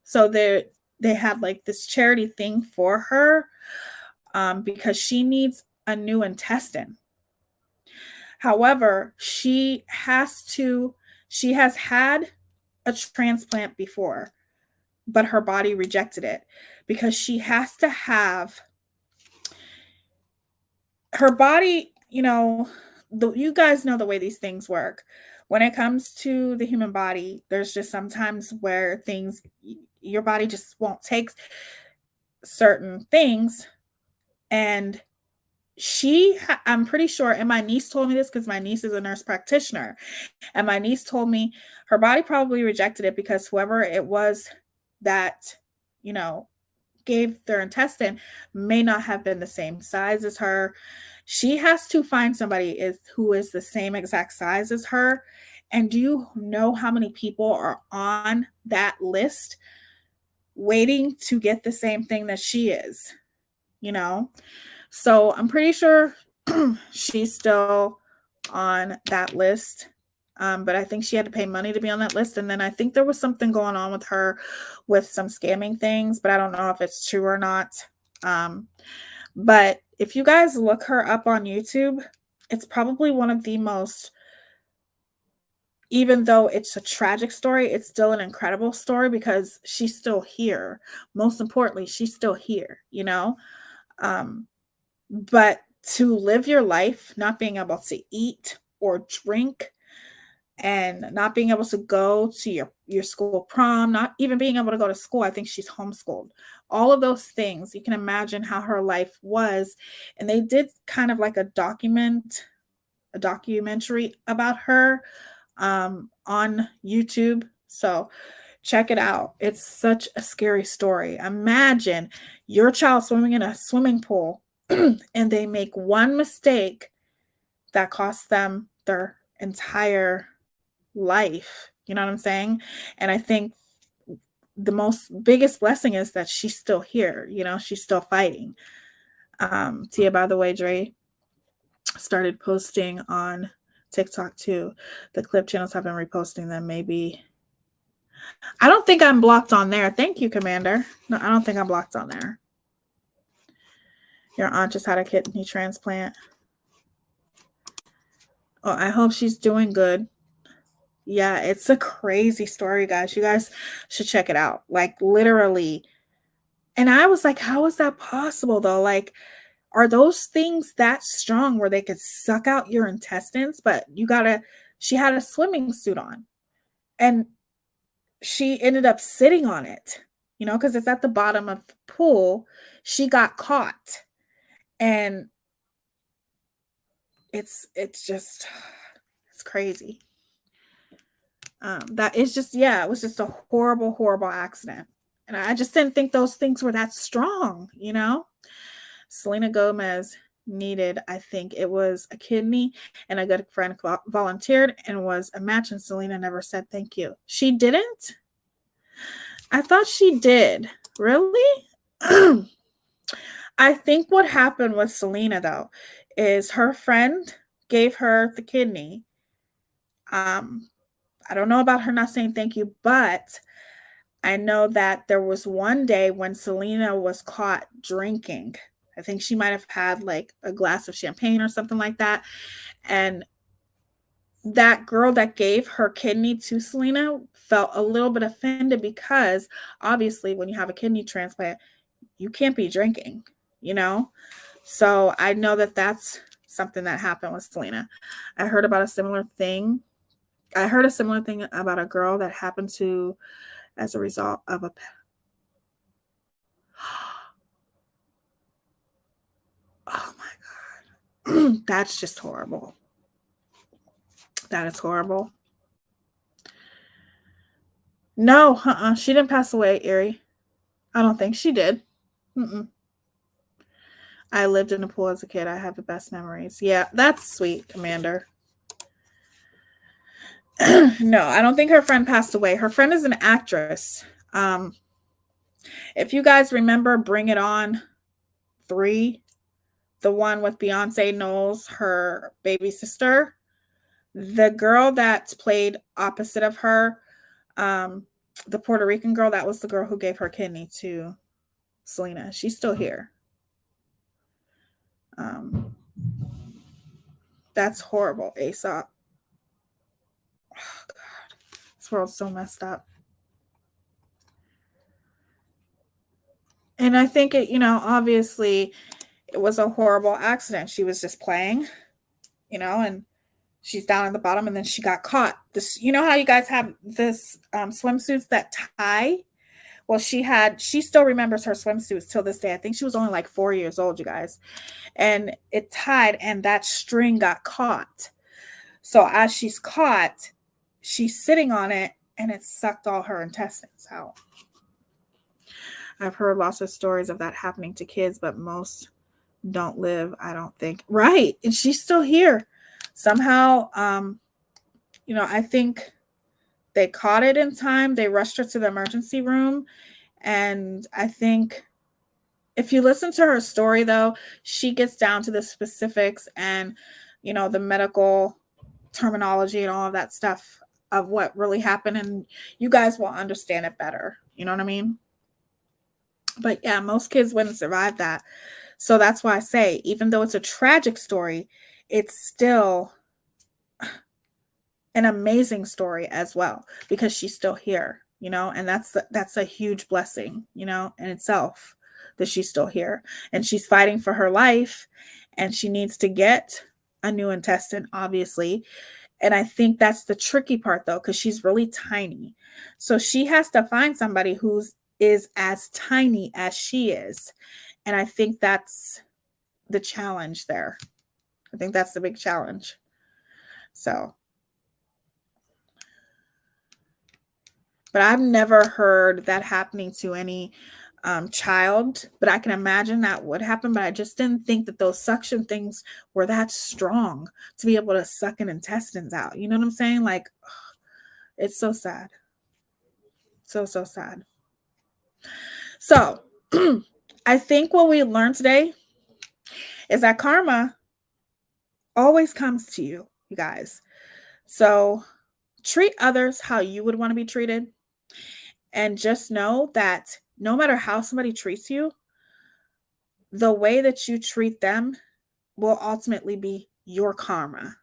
So they had like this charity thing for her, because she needs a new intestine. However, she has had a transplant before, but her body rejected it because she has to have her body, you guys know the way these things work. When it comes to the human body, there's just sometimes where your body just won't take certain things. And I'm pretty sure, and my niece told me this because my niece is a nurse practitioner, and my niece told me her body probably rejected it because whoever it was that, gave their intestine may not have been the same size as her. She has to find somebody who is the same exact size as her. And do you know how many people are on that list waiting to get the same thing that she is? So I'm pretty sure she's still on that list. But I think she had to pay money to be on that list. And then I think there was something going on with her with some scamming things, but I don't know if it's true or not. But if you guys look her up on YouTube, it's probably one of the most, even though it's a tragic story, it's still an incredible story because she's still here. Most importantly, she's still here, but to live your life not being able to eat or drink and not being able to go to your school prom, not even being able to go to school. I think she's homeschooled. All of those things, you can imagine how her life was. And they did kind of like a documentary about her on YouTube. So check it out. It's such a scary story. Imagine your child swimming in a swimming pool and they make one mistake that costs them their entire life. You know what I'm saying? And I think the biggest blessing is that she's still here. She's still fighting. Tia, by the way, Dre started posting on TikTok too. The clip channels have been reposting them. Maybe I don't think I'm blocked on there. Thank you, Commander. No, I don't think I'm blocked on there. Your aunt just had a kidney transplant. Oh, I hope she's doing good. Yeah, it's a crazy story, guys. You guys should check it out. Like literally, And I was like, how is that possible though? Like, are those things that strong where they could suck out your intestines? But she had a swimming suit on, and she ended up sitting on it, because it's at the bottom of the pool. She got caught, and it's just, it's crazy. That is just, yeah, it was just a horrible, horrible accident. And I just didn't think those things were that strong, Selena Gomez needed, I think it was a kidney, and a good friend volunteered and was a match, and Selena never said thank you. She didn't? I thought she did. Really? I think what happened with Selena, though, is her friend gave her the kidney. I don't know about her not saying thank you, but I know that there was one day when Selena was caught drinking. I think she might have had like a glass of champagne or something like that. And that girl that gave her kidney to Selena felt a little bit offended because obviously when you have a kidney transplant, you can't be drinking, So I know that that's something that happened with Selena. I heard a similar thing about a girl that happened to as a result of a oh my God. That's just horrible. That is horrible. No, she didn't pass away, Erie. I don't think she did. Mm-mm. I lived in a pool as a kid. I have the best memories. Yeah, that's sweet, Commander. No, I don't think her friend passed away. Her friend is an actress. If you guys remember Bring It On 3, the one with Beyonce Knowles, her baby sister, the girl that played opposite of her, the Puerto Rican girl, that was the girl who gave her kidney to Selena. She's still here. That's horrible, Aesop. Oh, God. This world's so messed up. And I think it, obviously it was a horrible accident. She was just playing, and she's down at the bottom and then she got caught. This, how you guys have this swimsuits that tie? Well, she still remembers her swimsuits till this day. I think she was only like 4 years old, you guys. And it tied and that string got caught. So as she's caught, she's sitting on it and it sucked all her intestines out. I've heard lots of stories of that happening to kids, but most don't live, I don't think. Right. And she's still here. Somehow, I think they caught it in time. They rushed her to the emergency room. And I think if you listen to her story, though, she gets down to the specifics and, the medical terminology and all of that stuff of what really happened. And you guys will understand it better. You know what I mean? But yeah, most kids wouldn't survive that. So that's why I say, even though it's a tragic story, it's still an amazing story as well, because she's still here, and that's a huge blessing, in itself, that she's still here and she's fighting for her life, and she needs to get a new intestine, obviously. And I think that's the tricky part, though, because she's really tiny. So she has to find somebody who's is as tiny as she is. And I think that's the challenge there. I think that's the big challenge. So, but I've never heard that happening to any child, but I can imagine that would happen. But I just didn't think that those suction things were that strong to be able to suck an intestines out. You know what I'm saying? Like, it's so sad. So sad. So I think what we learned today is that karma always comes to you, you guys. So treat others how you would want to be treated. And just know that no matter how somebody treats you, the way that you treat them will ultimately be your karma.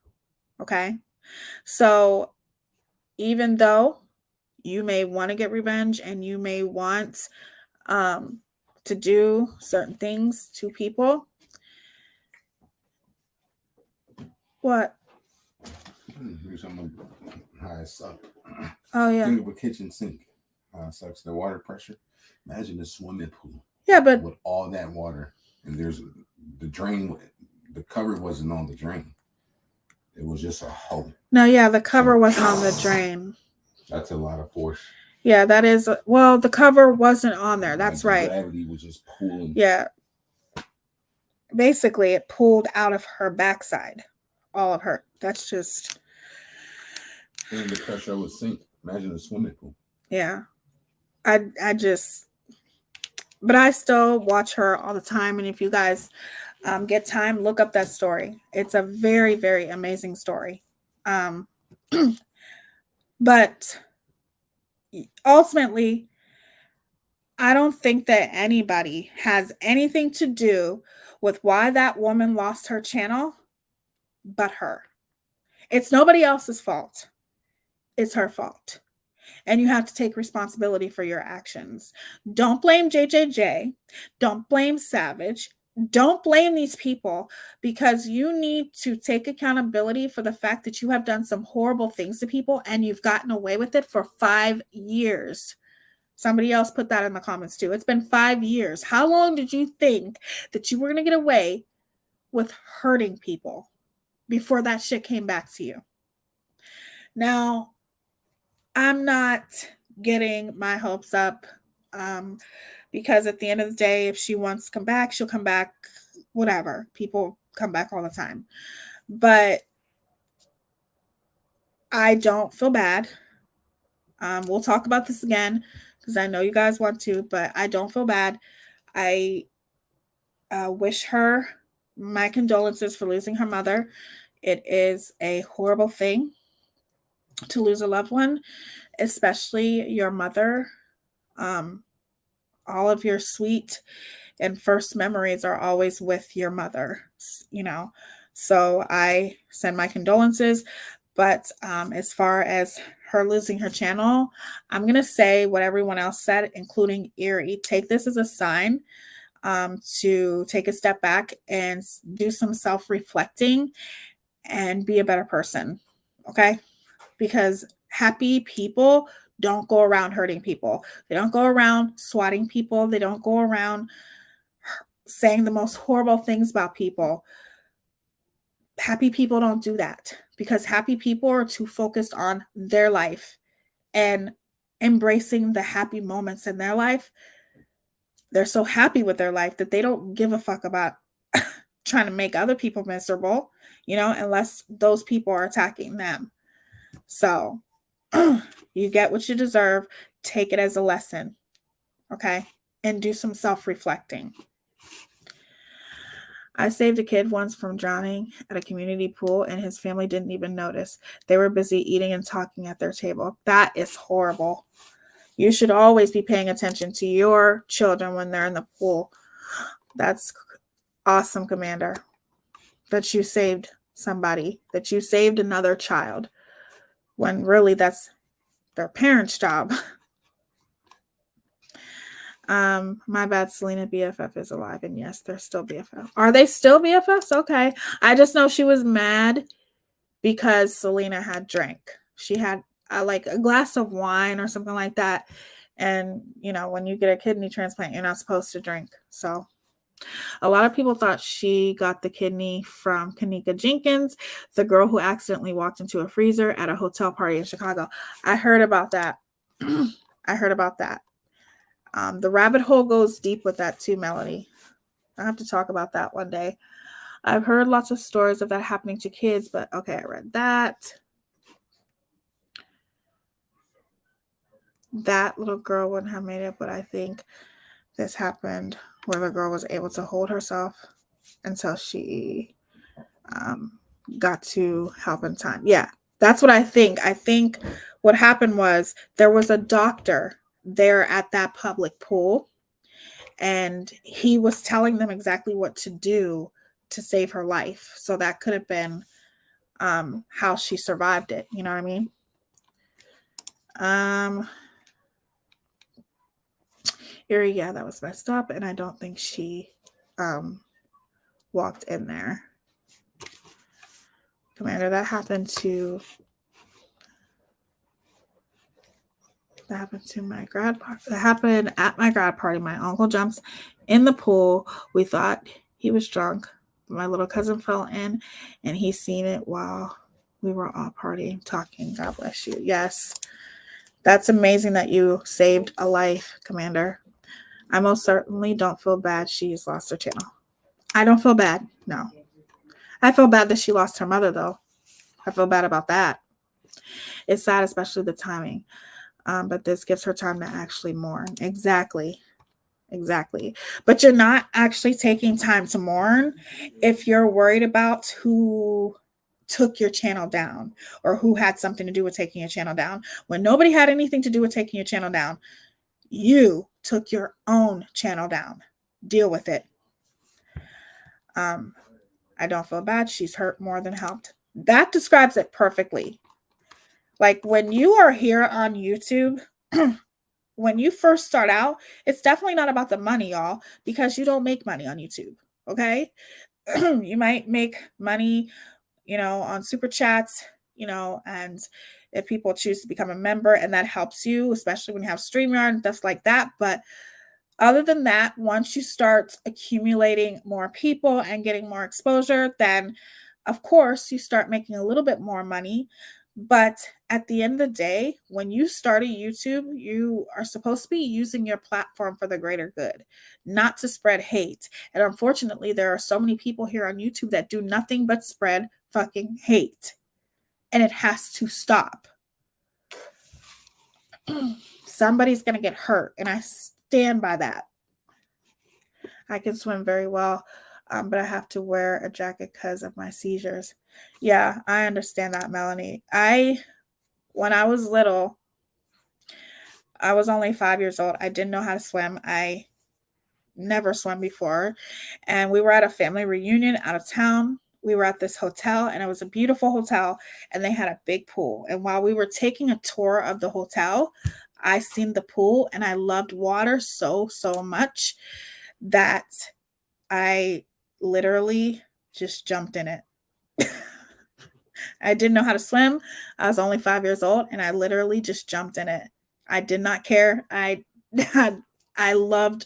Okay? So even though you may want to get revenge and you may want to do certain things to people. What? Do something how it sucks. Oh, yeah. Think of a kitchen sink. How it sucks. The water pressure. Imagine a swimming pool. Yeah, but with all that water, and there's the drain. The cover wasn't on the drain. It was just a hole. no, yeah, the cover wasn't on the drain. That's a lot of force. Yeah, that is. Well, the cover wasn't on there. That's Like right. Gravity was just pulling. Yeah. Basically, it pulled out of her backside. All of her. That's just. And the pressure would sink. Imagine a swimming pool. Yeah. I just. But I still watch her all the time. And if you guys get time, look up that story. It's a very, very amazing story. But ultimately, I don't think that anybody has anything to do with why that woman lost her channel but her. It's nobody else's fault. It's her fault. And you have to take responsibility for your actions. Don't blame JJJ. Don't blame Savage. Don't blame these people, because you need to take accountability for the fact that you have done some horrible things to people and you've gotten away with it for 5 years. Somebody else put that in the comments too. It's been 5 years. How long did you think that you were going to get away with hurting people before that shit came back to you? Now, I'm not getting my hopes up because at the end of the day, if she wants to come back, she'll come back, whatever. People come back all the time. But I don't feel bad. We'll talk about this again because I know you guys want to, but I don't feel bad. I wish her my condolences for losing her mother. It is a horrible thing to lose a loved one, especially your mother. All of your sweet and first memories are always with your mother, you know. So I send my condolences. But as far as her losing her channel, I'm going to say what everyone else said, including Erie. Take this as a sign to take a step back and do some self-reflecting and be a better person. Okay? Because happy people don't go around hurting people. They don't go around swatting people. They don't go around saying the most horrible things about people. Happy people don't do that, because happy people are too focused on their life and embracing the happy moments in their life. They're so happy with their life that they don't give a fuck about trying to make other people miserable, you know, unless those people are attacking them. So you get what you deserve. Take it as a lesson, okay? And do some self-reflecting. I saved a kid once from drowning at a community pool, and his family didn't even notice. They were busy eating and talking at their table. That is horrible. You should always be paying attention to your children when they're in the pool. That's awesome, Commander, that you saved somebody, that you saved another child, when really that's their parents' job. My bad, Selena BFF is alive, and yes, they're still BFF. Are they still BFFs? Okay. I just know she was mad because Selena had drank. She had like a glass of wine or something like that. And, you know, when you get a kidney transplant, you're not supposed to drink. So a lot of people thought she got the kidney from Kanika Jenkins, the girl who accidentally walked into a freezer at a hotel party in Chicago. I heard about that. I heard about that. The rabbit hole goes deep with that too, Melody. I have to talk about that one day. I've heard lots of stories of that happening to kids, but okay, I read that. That little girl wouldn't have made it, but I think this happened where the girl was able to hold herself until she got to help in time. Yeah, that's what I think. I think what happened was there was a doctor there at that public pool, and he was telling them exactly what to do to save her life. So that could have been how she survived it. You know what I mean? Here, yeah, that was messed up, and I don't think she walked in there. Commander, that happened my grad party. That happened at my grad party. My uncle jumps in the pool. We thought he was drunk. My little cousin fell in, and he seen it while we were all partying, talking. God bless you. Yes, that's amazing that you saved a life, Commander. I most certainly don't feel bad she's lost her channel. I don't feel bad. No. I feel bad that she lost her mother, though. I feel bad about that. It's sad, especially the timing. But this gives her time to actually mourn. Exactly. But you're not actually taking time to mourn if you're worried about who took your channel down or who had something to do with taking your channel down. When nobody had anything to do with taking your channel down, you took your own channel down. Deal with it. I don't feel bad. She's hurt more than helped. That describes it perfectly. Like when you are here on YouTube, when you first start out, it's definitely not about the money, y'all, because you don't make money on YouTube. Okay. You might make money, on super chats, and if people choose to become a member, and that helps you, especially when you have StreamYard and stuff like that. But other than that, once you start accumulating more people and getting more exposure, then of course you start making a little bit more money. But at the end of the day, when you start a YouTube, you are supposed to be using your platform for the greater good, not to spread hate. And unfortunately, there are so many people here on YouTube that do nothing but spread fucking hate. And it has to stop. Somebody's going to get hurt. And I stand by that. I can swim very well, but I have to wear a jacket because of my seizures. Yeah, I understand that, Melanie. When I was little, I was only 5 years old. I didn't know how to swim. I never swam before. And we were at a family reunion out of town. We were at this hotel, and it was a beautiful hotel, and they had a big pool. And while we were taking a tour of the hotel, I seen the pool, and I loved water so much that I literally just jumped in it. I didn't know how to swim. I was only 5 years old, and I literally just jumped in it. I did not care. I loved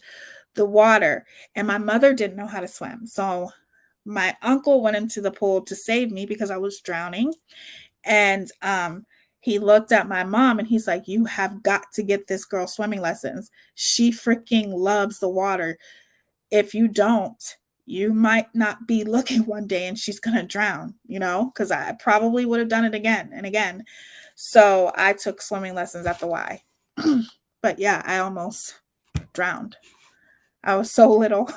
the water, and my mother didn't know how to swim. So my uncle went into the pool to save me because I was drowning. And he looked at my mom, and he's like, "You have got to get this girl swimming lessons. She freaking loves the water. If you don't, you might not be looking one day and she's going to drown, because I probably would have done it again and again." So I took swimming lessons at the Y. But yeah, I almost drowned. I was so little.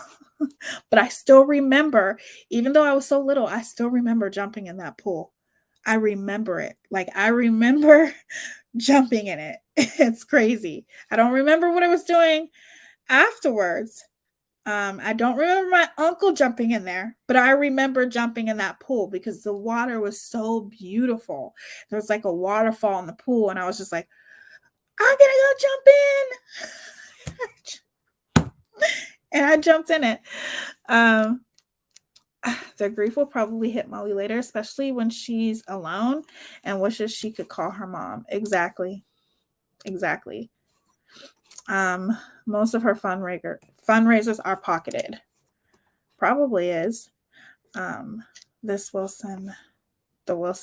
But I still remember, even though I was so little, I still remember jumping in that pool. I remember it. Like, I remember jumping in it. It's crazy. I don't remember what I was doing afterwards. I don't remember my uncle jumping in there, but I remember jumping in that pool because the water was so beautiful. There was like a waterfall in the pool, and I was just like, I'm gonna go jump in. And I jumped in it. The grief will probably hit Molly later, especially when she's alone and wishes she could call her mom. Exactly. Most of her fundraisers are pocketed. Probably is. The Wilson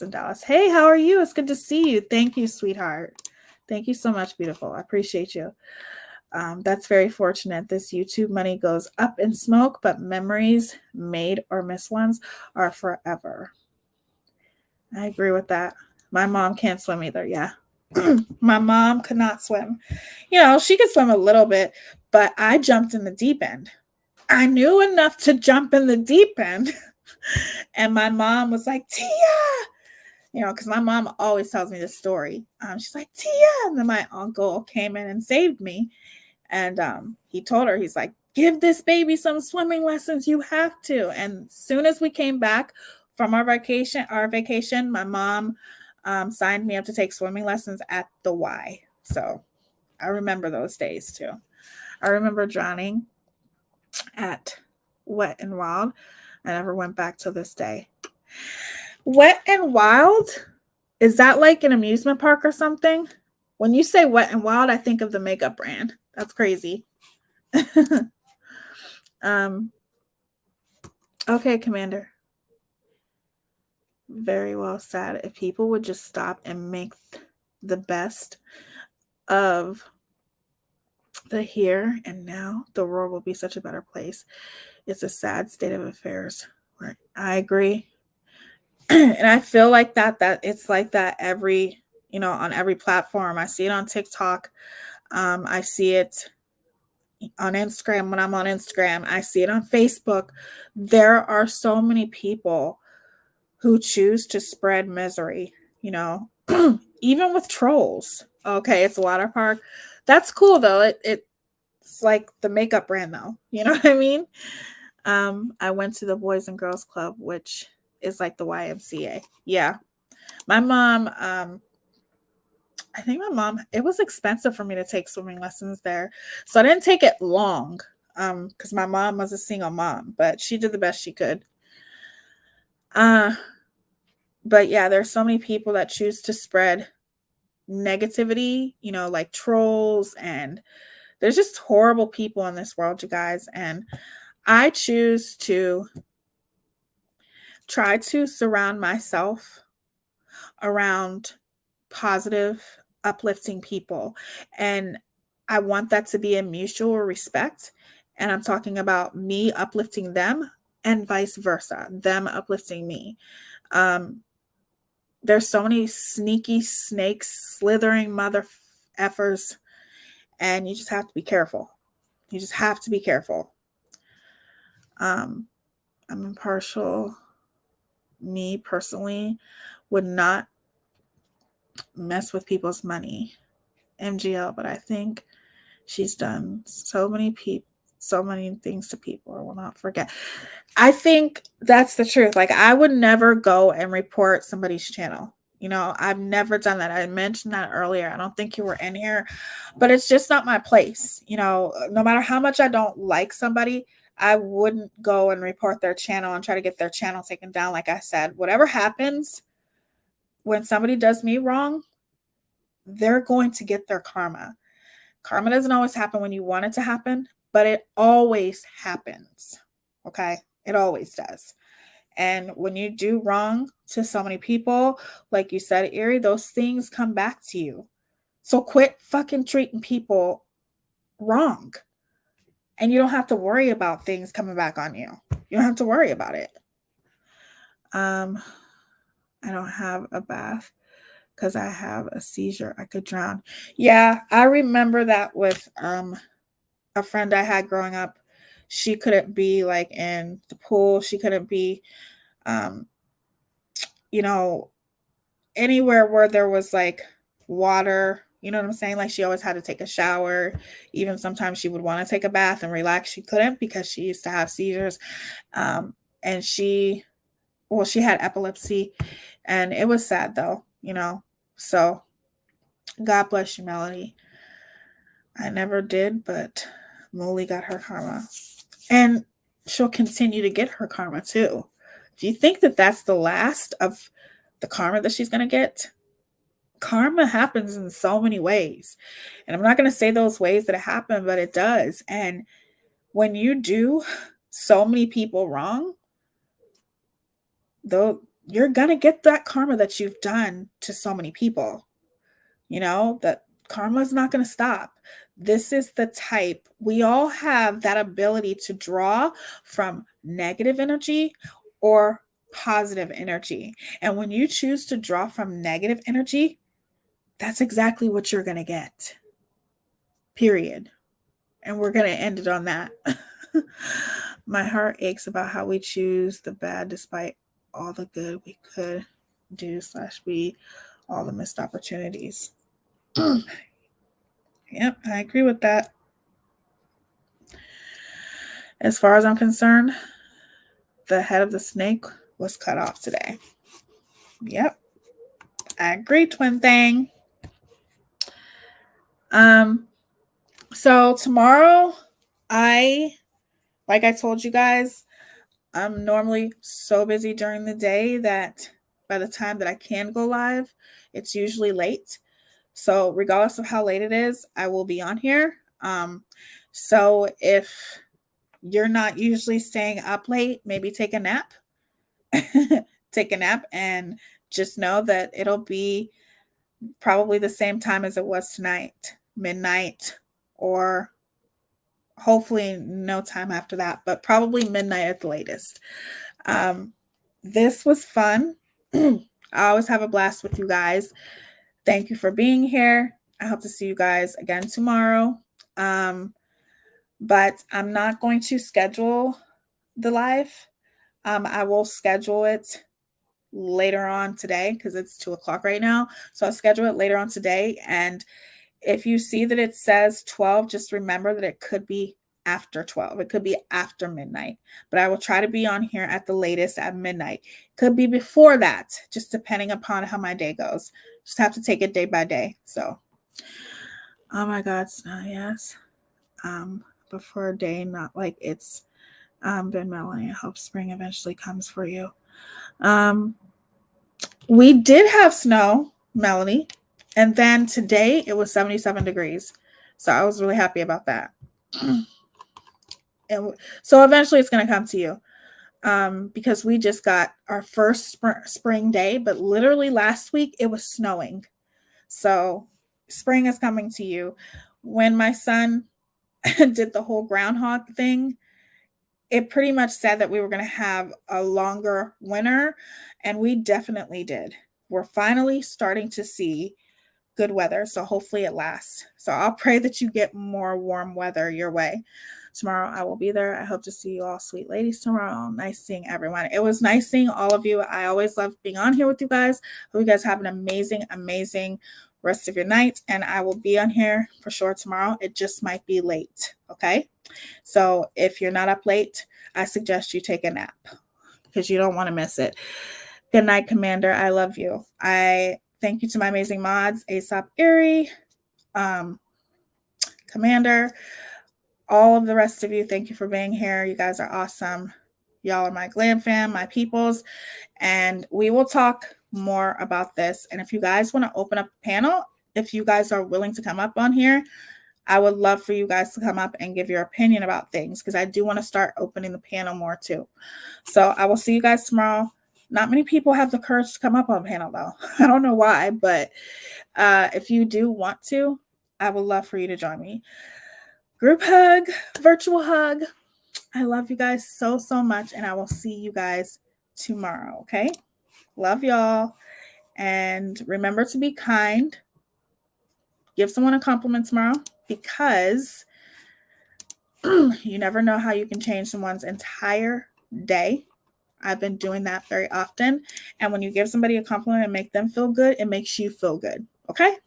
Dallas. Hey, how are you? It's good to see you. Thank you, sweetheart. Thank you so much, beautiful. I appreciate you. That's very fortunate. This YouTube money goes up in smoke, but memories, made or missed ones, are forever. I agree with that. My mom can't swim either. Yeah. My mom could not swim. She could swim a little bit, but I jumped in the deep end. I knew enough to jump in the deep end. And my mom was like, Tia, because my mom always tells me this story. She's like, Tia. And then my uncle came in and saved me. And he told her, he's like, give this baby some swimming lessons. You have to. And as soon as we came back from our vacation, my mom signed me up to take swimming lessons at the Y. So I remember those days too. I remember drowning at Wet and Wild. I never went back to this day. Wet and Wild? Is that like an amusement park or something? When you say Wet and Wild, I think of the makeup brand. That's crazy. Okay, Commander. Very well said. If people would just stop and make the best of the here and now, the world will be such a better place. It's a sad state of affairs. Right. I agree. And I feel like that it's like that every, on every platform. I see it on TikTok. I see it on Instagram when I'm on Instagram. I see it on Facebook. There are so many people who choose to spread misery, even with trolls. Okay, it's a water park. That's cool though. It's like the makeup brand though. You know what I mean? I went to the Boys and Girls Club, which is like the YMCA. Yeah. My mom, I think it was expensive for me to take swimming lessons there. So I didn't take it long because my mom was a single mom, but she did the best she could. But yeah, there's so many people that choose to spread negativity, like trolls, and there's just horrible people in this world, you guys. And I choose to try to surround myself around positive, uplifting people. And I want that to be a mutual respect. And I'm talking about me uplifting them and vice versa, them uplifting me. There's so many sneaky snakes, slithering mother effers, and you just have to be careful. You just have to be careful. I'm impartial. Me personally would not mess with people's money. MGL, but I think she's done so many things to people. I will not forget. I think that's the truth. Like, I would never go and report somebody's channel. I've never done that. I mentioned that earlier. I don't think you were in here, but it's just not my place. No matter how much I don't like somebody, I wouldn't go and report their channel and try to get their channel taken down. Like I said, whatever happens when somebody does me wrong, they're going to get their karma. Karma doesn't always happen when you want it to happen, but it always happens. Okay? It always does. And when you do wrong to so many people, like you said, Erie, those things come back to you. So quit fucking treating people wrong. And you don't have to worry about things coming back on you. You don't have to worry about it. I don't have a bath because I have a seizure. I could drown. Yeah, I remember that with a friend I had growing up. She couldn't be like in the pool. She couldn't be, anywhere where there was like water. You know what I'm saying? Like, she always had to take a shower. Even sometimes she would want to take a bath and relax. She couldn't because she used to have seizures. And she had epilepsy, and it was sad though, so God bless you, Melody. I never did, but Molly got her karma, and she'll continue to get her karma too. If you think that that's the last of the karma that she's going to get, karma happens in so many ways. And I'm not going to say those ways that it happened, but it does. And when you do so many people wrong, though, you're going to get that karma that you've done to so many people. That karma is not going to stop. This is the type, we all have that ability to draw from negative energy or positive energy. And when you choose to draw from negative energy, that's exactly what you're going to get. Period. And we're going to end it on that. My heart aches about how we choose the bad despite all the good we could do / be, all the missed opportunities. Yep, I agree with that. As far as I'm concerned, the head of the snake was cut off today. Yep, I agree, twin thing. So tomorrow, like I told you guys, I'm normally so busy during the day that by the time that I can go live, it's usually late. So regardless of how late it is, I will be on here. So if you're not usually staying up late, maybe take a nap. Take a nap and just know that it'll be probably the same time as it was tonight, midnight, or hopefully no time after that, but probably midnight at the latest. This was fun. I always have a blast with you guys. Thank you for being here. I hope to see you guys again tomorrow. But I'm not going to schedule the live. I will schedule it later on today because it's 2:00 right now. So I'll schedule it later on today. And if you see that it says 12, just remember that it could be after 12. It could be after midnight, but I will try to be on here at the latest at midnight. Could be before that, just depending upon how my day goes. Just have to take it day by day. So, oh my God, yes. But for a day, not like it's been Melanie. I hope spring eventually comes for you. We did have snow, Melanie, and then today it was 77 degrees. So I was really happy about that. And so eventually it's going to come to you because we just got our first spring day, but literally last week it was snowing. So spring is coming to you. When my son did the whole groundhog thing, it pretty much said that we were going to have a longer winter, and we definitely did. We're finally starting to see good weather, so hopefully it lasts. So I'll pray that you get more warm weather your way. Tomorrow I will be there. I hope to see you all sweet ladies tomorrow. Nice seeing everyone. It was nice seeing all of you. I always love being on here with you guys. Hope you guys have an amazing, amazing rest of your night, and I will be on here for sure tomorrow. It just might be late, okay? So if you're not up late, I suggest you take a nap because you don't want to miss it. Good night, Commander. I love you. I thank you to my amazing mods, Aesop Erie, Commander, all of the rest of you. Thank you for being here. You guys are awesome. Y'all are my Glam fam, my peoples, and we will talk more about this. And if you guys want to open up a panel, if you guys are willing to come up on here, I would love for you guys to come up and give your opinion about things because I do want to start opening the panel more too. So I will see you guys tomorrow. Not many people have the courage to come up on panel though. I don't know why, but if you do want to, I would love for you to join me. Group hug, virtual hug. I love you guys so, so much, and I will see you guys tomorrow, okay? Love y'all. And remember to be kind. Give someone a compliment tomorrow because you never know how you can change someone's entire day. I've been doing that very often. And when you give somebody a compliment and make them feel good, it makes you feel good, okay?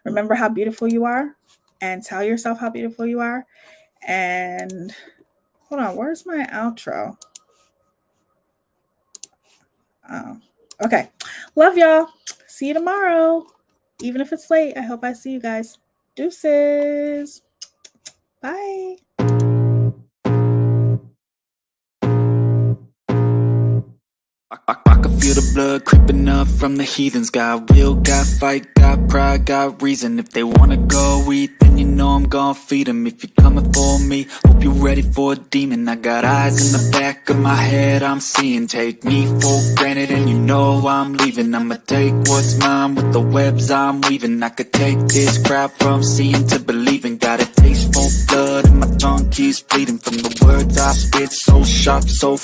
Remember how beautiful you are and tell yourself how beautiful you are. And hold on, where's my outro? Oh, okay. Love y'all. See you tomorrow. Even if it's late, I hope I see you guys. Deuces. Bye. I can feel the blood creeping up from the heathens. Got will, got fight, got pride, got reason. If they wanna go eat, then you know I'm gon' feed them. If you're coming for me, hope you're ready for a demon. I got eyes in the back of my head, I'm seeing. Take me for granted and you know I'm leaving. I'ma take what's mine with the webs I'm weaving. I could take this crowd from seeing to believing. Got a taste for blood and my tongue keeps bleeding from the words I spit. So sharp, so